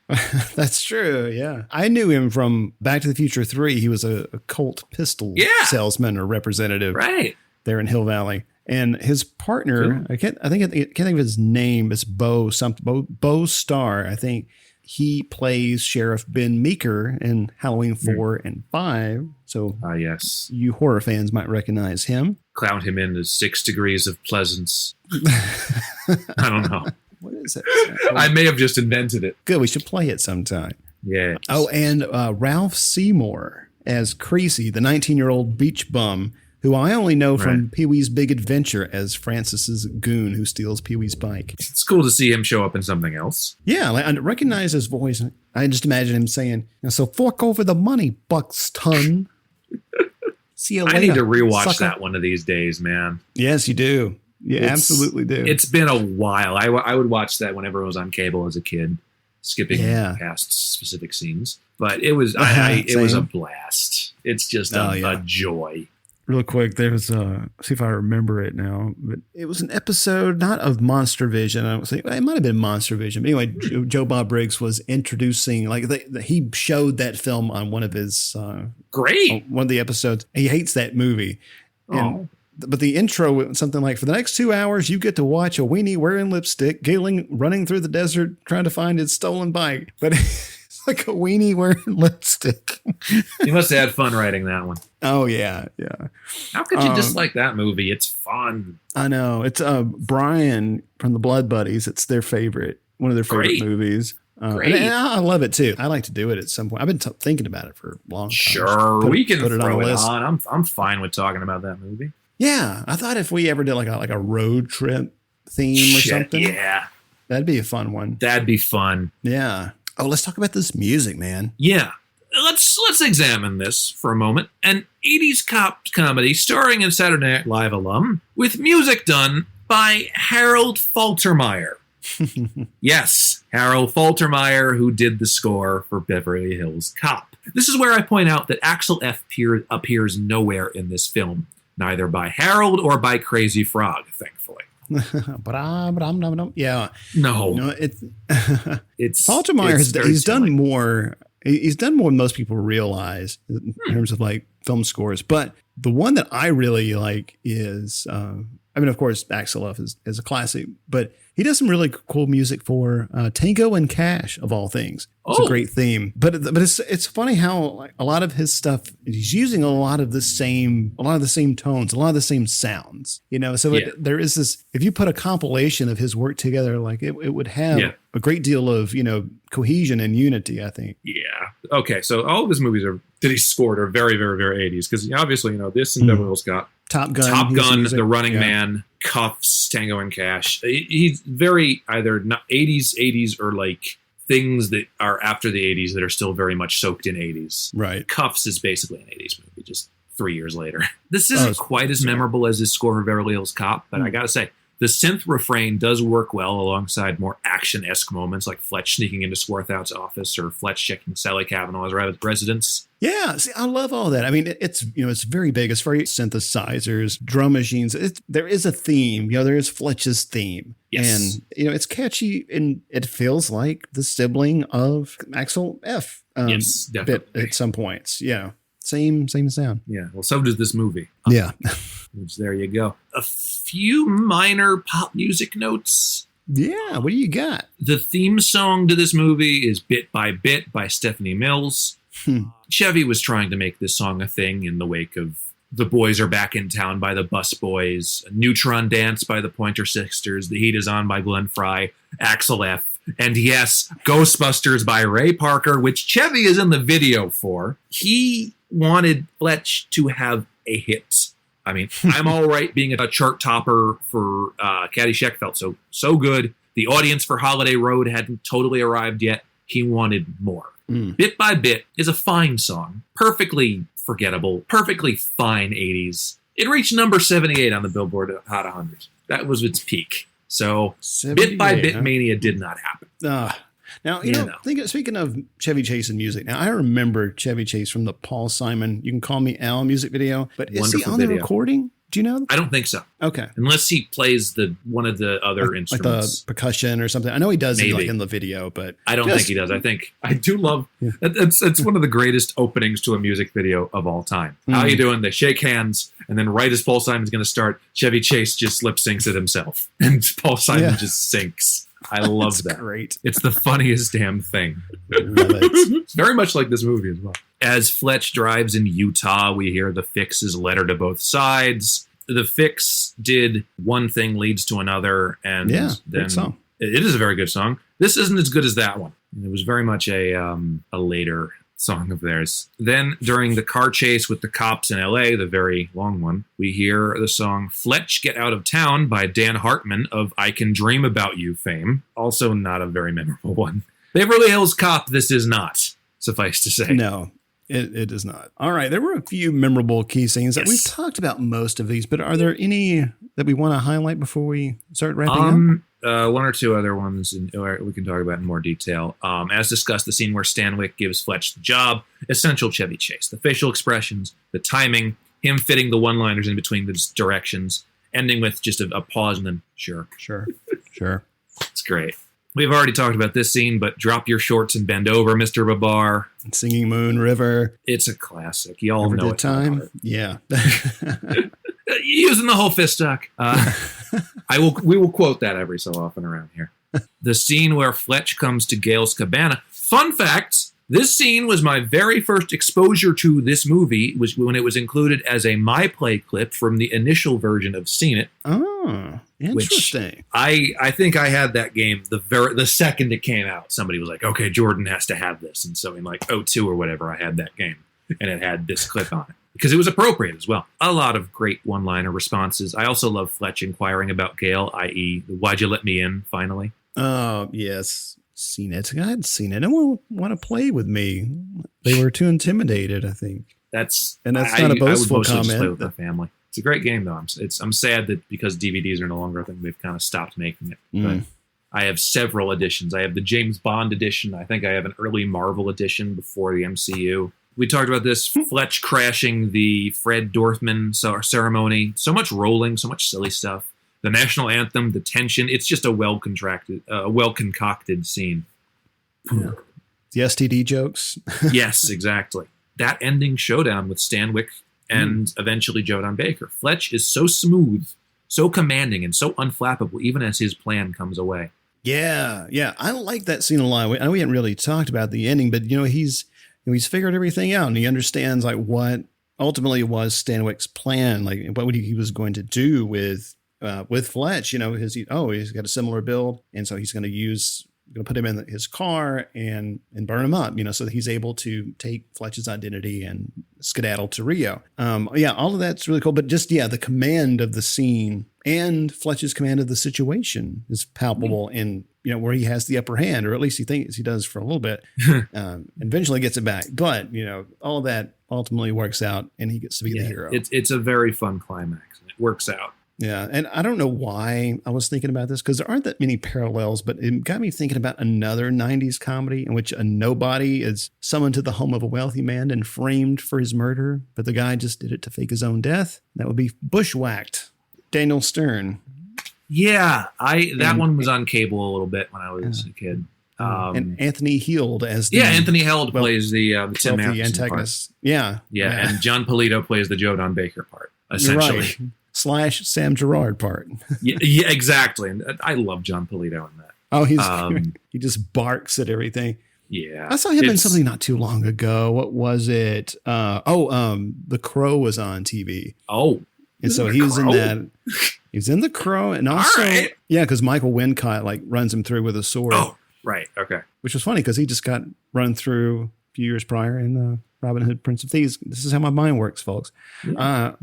That's true, yeah. I knew him from Back to the Future 3. He was a Colt pistol salesman or representative there in Hill Valley. And his partner, I can't think of his name. It's Bo Starr, I think. He plays Sheriff Ben Meeker in Halloween 4 and 5. So yes, you horror fans might recognize him. Clown him in as 6 Degrees of Pleasance. I don't know. What is it? I may have just invented it. Good. We should play it sometime. Yeah. Oh, and Ralph Seymour as Creasy, the 19-year-old beach bum, who I only know from Pee-wee's Big Adventure as Francis's goon who steals Pee-wee's bike. It's cool to see him show up in something else. Yeah, I recognize his voice. I just imagine him saying, so fork over the money, Buxton. See you later. I need to rewatch that one of these days, man. Yes, you do. You absolutely do. It's been a while. I would watch that whenever it was on cable as a kid, skipping past specific scenes. But it was it was a blast. It's just a joy. Real quick, there was see if I remember it now, but it was an episode not of Monster Vision. I was thinking it might have been Monster Vision. But anyway, Joe Bob Briggs was introducing he showed that film on one of his one of the episodes. He hates that movie. But the intro was something like, for the next 2 hours, you get to watch a weenie wearing lipstick, Galen running through the desert trying to find his stolen bike. But it's like a weenie wearing lipstick. You must have had fun writing that one. Oh, yeah. How could you dislike that movie? It's fun. I know. It's Brian from the Blood Buddies. It's their favorite, one of their favorite movies. And I love it too. I like to do it at some point. I've been thinking about it for a long time. Sure, we can throw it on. I'm fine with talking about that movie. Yeah, I thought if we ever did like a road trip theme or something, that'd be a fun one. That'd be fun. Yeah. Oh, let's talk about this music, man. Yeah, let's examine this for a moment. An 80s cop comedy starring a Saturday Night Live alum with music done by Harold Faltermeyer. Yes, Harold Faltermeyer, who did the score for Beverly Hills Cop. This is where I point out that Axel F. appears nowhere in this film. Neither by Harold or by Crazy Frog, thankfully. Yeah. No, it's Faltermeyer. He's done more. He's done more than most people realize in terms of like film scores. But the one that I really like is, of course, Axel F is a classic, but he does some really cool music for Tango and Cash, of all things. It's a great theme. But it's funny how like a lot of his stuff, he's using a lot of the same tones, a lot of the same sounds. So there is this. If you put a compilation of his work together, like it would have a great deal of cohesion and unity, I think. Yeah. Okay. So all of his movies that he scored are very, very, very 80s because obviously this and Beverly Hills Cop. Top Gun, The Running Man, Cuffs, Tango and Cash. He's very either not 80s or like things that are after the 80s that are still very much soaked in 80s. Right. Cuffs is basically an 80s movie, just 3 years later. This isn't quite as memorable as his score for Beverly Hills Cop, but I gotta say, the synth refrain does work well alongside more action-esque moments like Fletch sneaking into Swarthout's office or Fletch checking Sally Kavanaugh's residence. Yeah, see, I love all that. I mean, it's very big. It's very synthesizers, drum machines. There is a theme. There is Fletch's theme. Yes. And, it's catchy and it feels like the sibling of Axel F. Yes, definitely. At some points. Yeah. Same sound. Yeah, well, so does this movie. Yeah. Which, there you go. A few minor pop music notes. Yeah, what do you got? The theme song to this movie is Bit by Bit by Stephanie Mills. Chevy was trying to make this song a thing in the wake of The Boys Are Back in Town by the Bus Boys, Neutron Dance by the Pointer Sisters, The Heat Is On by Glenn Frey, Axel F., And yes, Ghostbusters by Ray Parker, which Chevy is in the video for. He wanted Fletch to have a hit. I mean, I'm All Right being a chart topper for Caddyshack felt so good. The audience for Holiday Road hadn't totally arrived yet. He wanted more. Bit by Bit is a fine song. Perfectly forgettable. Perfectly fine 80s. It reached number 78 on the Billboard Hot 100. That was its peak. So Bit by Bit mania did not happen. Now, speaking of Chevy Chase and music, now I remember Chevy Chase from the Paul Simon You Can Call Me Al music video, but is he on the recording? Do you know? I don't think so. Okay. Unless he plays one of the other instruments. Like the percussion or something. I know he does Maybe. in the video, but I don't think he does. I do love it's one of the greatest openings to a music video of all time. How you doing? They shake hands, and then right as Paul Simon's going to start, Chevy Chase just lip syncs it himself, and Paul Simon just sinks. I love that. Great. It's the funniest damn thing. Love it. It's very much like this movie as well. As Fletch drives in Utah, we hear the Fix's letter to both sides. The Fix did One Thing Leads to Another, and then song. It is a very good song. This isn't as good as that one. It was very much a later song of theirs. Then during the car chase with the cops in LA, the very long one, we hear the song Fletch Get Out of Town by Dan Hartman of I Can Dream About You fame. Also not a very memorable one. Beverly Hills Cop, this is not, suffice to say. No, it is not. All right, there were a few memorable key scenes that we've talked about most of these, but are there any that we want to highlight before we start wrapping up? One or two other ones we can talk about in more detail. As discussed, the scene where Stanwyck gives Fletch the job, essential Chevy Chase. The facial expressions, the timing, him fitting the one-liners in between the directions, ending with just a pause and then, sure. It's great. We've already talked about this scene, but drop your shorts and bend over, Mr. Babar. Singing Moon River. It's a classic. You all know it. Time. Yeah. Using the whole fistuck. We will quote that every so often around here. The scene where Fletch comes to Gail's cabana. Fun fact, this scene was my very first exposure to this movie, was when it was included as a My Play clip from the initial version of Seen It. Oh, interesting. I think I had that game the second it came out. Somebody was like, okay, Jordan has to have this. And so in like 2002 or whatever, I had that game. And it had this clip on it. Because it was appropriate as well. A lot of great one-liner responses. I also love Fletch inquiring about Gail, i.e., why'd you let me in, finally? Oh, yes. Seen it. I had seen it. No one want to play with me. They were too intimidated, I think. That's not a boastful comment. Just play with my family. It's a great game, though. I'm sad that because DVDs are no longer a thing, they've kind of stopped making it. But I have several editions. I have the James Bond edition. I think I have an early Marvel edition before the MCU. We talked about this, Fletch crashing the Fred Dorfman ceremony. So much rolling, so much silly stuff. The national anthem, the tension. It's just a well-concocted scene. Yeah. The STD jokes. Yes, exactly. That ending showdown with Stanwyck and eventually Joe Don Baker. Fletch is so smooth, so commanding, and so unflappable, even as his plan comes away. Yeah. I like that scene a lot. I know we hadn't really talked about the ending, but he's figured everything out, and he understands like what ultimately was Stanwyck's plan, like what he was going to do with Fletch. He's got a similar build, and so he's going to put him in his car and burn him up, so that he's able to take Fletch's identity and skedaddle to Rio. All of that's really cool, but just the command of the scene and Fletch's command of the situation is palpable in where he has the upper hand, or at least he thinks he does for a little bit. Eventually gets it back. But, all of that ultimately works out, and he gets to be the hero. It's a very fun climax, and it works out. Yeah, and I don't know why I was thinking about this, because there aren't that many parallels, but it got me thinking about another 90s comedy in which a nobody is summoned to the home of a wealthy man and framed for his murder, but the guy just did it to fake his own death. That would be Bushwhacked. Daniel Stern. Yeah, that one was on cable a little bit when I was a kid. And Anthony Heald as Anthony Heald plays the Tim Matheson antagonist. Part. Yeah, and John Polito plays the Joe Don Baker part, essentially. Right. / Sam Gerard part. yeah, exactly. And I love John Polito in that. Oh, he just barks at everything. Yeah. I saw him in something not too long ago. What was it? The Crow was on TV. Oh. And so he was in that. He's in The Crow, and also because Michael Wincott runs him through with a sword. Oh, Right. Okay. Which was funny because he just got run through a few years prior in Robin Hood, Prince of Thieves. This is how my mind works, folks. But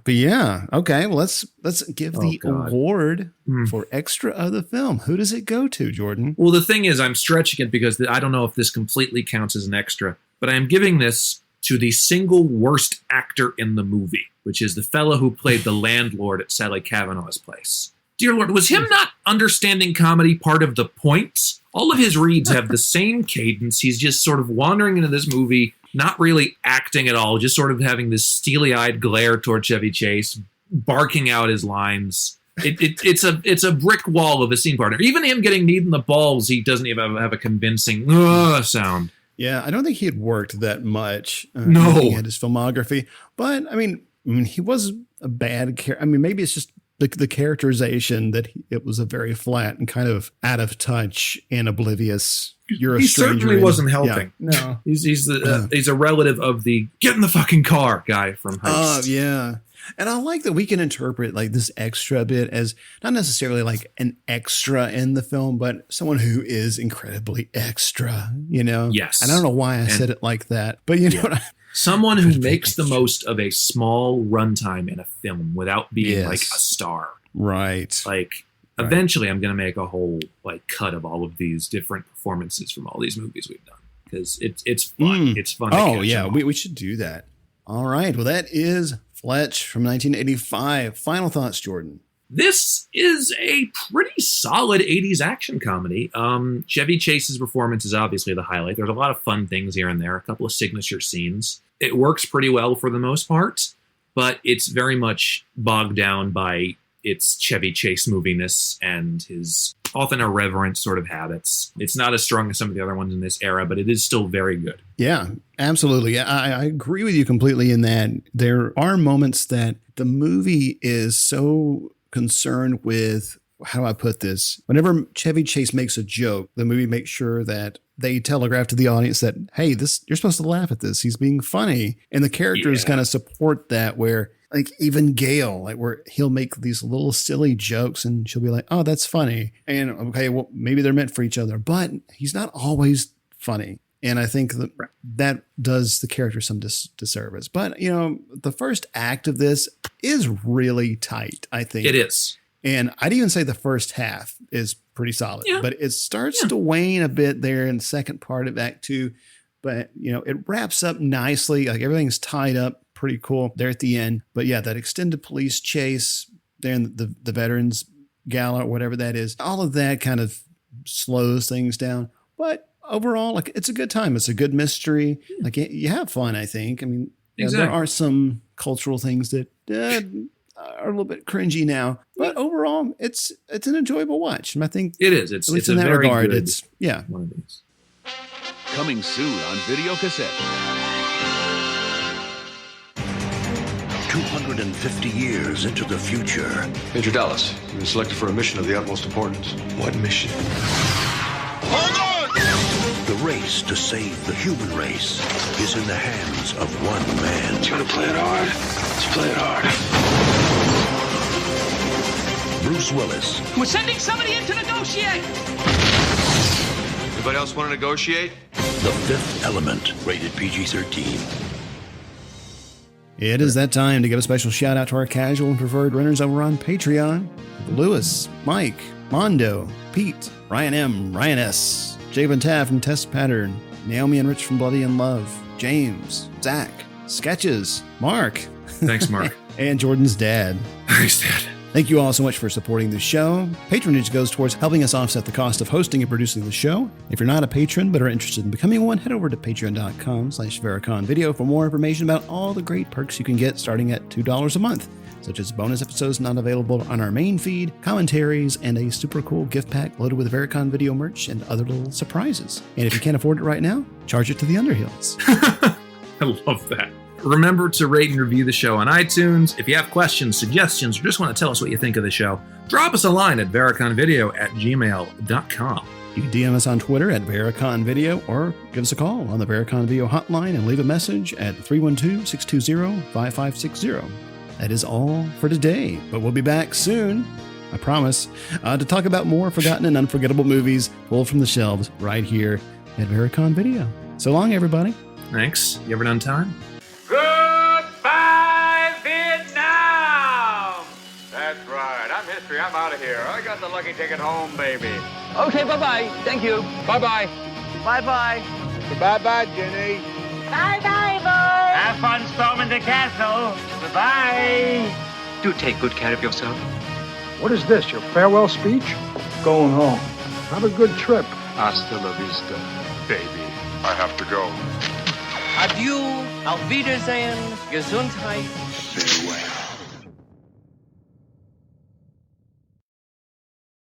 yeah. Okay. Well, let's give the award for extra of the film. Who does it go to, Jordan? Well, the thing is, I'm stretching it because I don't know if this completely counts as an extra, but I am giving this to the single worst actor in the movie, which is the fellow who played the landlord at Sally Kavanaugh's place. Dear Lord, was him not understanding comedy part of the point? All of his reads have the same cadence. He's just sort of wandering into this movie, not really acting at all, just sort of having this steely-eyed glare toward Chevy Chase, barking out his lines. It's a brick wall of a scene partner. Even him getting kneed in the balls, he doesn't even have a convincing sound. Yeah, I don't think he had worked that much no. looking at his filmography. But, I mean, he was a bad character. I mean, maybe it's just the characterization that it was a very flat and kind of out of touch and oblivious. You're a stranger. He certainly wasn't helping. Yeah, no. He's a relative of the get in the fucking car guy from Heist. Yeah. And I like that we can interpret like this extra bit as not necessarily like an extra in the film, but someone who is incredibly extra, you know? Yes. And I don't know why I said it like that, but you know what someone who makes the most of a small runtime in a film without being like a star. Right. Like eventually I'm going to make a whole like cut of all of these different performances from all these movies we've done because it's fun. It's fun. Oh yeah. We should do that. All right. Well, that is Fletch from 1985. Final thoughts, Jordan. This is a pretty solid 80s action comedy. Chevy Chase's performance is obviously the highlight. There's a lot of fun things here and there, a couple of signature scenes. It works pretty well for the most part, but it's very much bogged down by its Chevy Chase moviness and his often irreverent sort of habits. It's not as strong as some of the other ones in this era, but it is still very good. Yeah, absolutely. I agree with you completely in that there are moments that the movie is so concerned with, how do I put this? Whenever Chevy Chase makes a joke, the movie makes sure that they telegraph to the audience that, hey, you're supposed to laugh at this. He's being funny. And the characters kind of support that, where like even Gail, like where he'll make these little silly jokes and she'll be like, oh, that's funny. And okay, well, maybe they're meant for each other, but he's not always funny. And I think that does the character some disservice. But, you know, the first act of this is really tight, I think. It is. And I'd even say the first half is pretty solid. Yeah. But it starts to wane a bit there in the second part of Act 2. But, you know, it wraps up nicely. Like everything's tied up pretty cool there at the end. But yeah, that extended police chase there in the Veterans Gala, or whatever that is, all of that kind of slows things down. But overall, like it's a good time. It's a good mystery. Like you have fun, I think. I mean, there are some cultural things that are a little bit cringy now, but overall, it's an enjoyable watch. And I think it is. It's in that regard. It's one of these. Coming soon on video cassette. 250 years into the future. Major Dallas, you've been selected for a mission of the utmost importance. What mission? The race to save the human race is in the hands of one man. You want to play it hard? Let's play it hard. Bruce Willis. We're sending somebody in to negotiate. Anybody else want to negotiate? The Fifth Element, rated PG-13. It is that time to give a special shout out to our casual and preferred renters over on Patreon. Lewis, Mike, Mondo, Pete, Ryan M, Ryan S, Jabin Taff from Test Pattern, Naomi and Rich from Bloody in Love, James, Zach, Sketches, Mark. Thanks, Mark. And Jordan's dad. Thanks, Dad. Thank you all so much for supporting the show. Patronage goes towards helping us offset the cost of hosting and producing the show. If you're not a patron but are interested in becoming one, head over to patreon.com/VericonVideo for more information about all the great perks you can get starting at $2 a month, such as bonus episodes not available on our main feed, commentaries, and a super cool gift pack loaded with Vericon video merch and other little surprises. And if you can't afford it right now, charge it to the Underhills. I love that. Remember to rate and review the show on iTunes. If you have questions, suggestions, or just want to tell us what you think of the show, drop us a line at vericonvideo@gmail.com. You can DM us on Twitter at VericonVideo or give us a call on the Vericon Video hotline and leave a message at 312-620-5560. That is all for today, but we'll be back soon. I promise, to talk about more forgotten and unforgettable movies pulled from the shelves right here at Vericon Video. So long, everybody. Thanks. You ever done time? Goodbye, Vietnam! That's right. I'm history. I'm out of here. I got the lucky ticket home, baby. Okay, bye-bye. Thank you. Bye-bye. Bye-bye. Bye-bye, Jenny. Bye-bye, boys. Have fun storming the castle. Goodbye. Do take good care of yourself. What is this, your farewell speech? Going home. Have a good trip. Hasta la vista, baby. I have to go. Adieu, auf Wiedersehen, Gesundheit.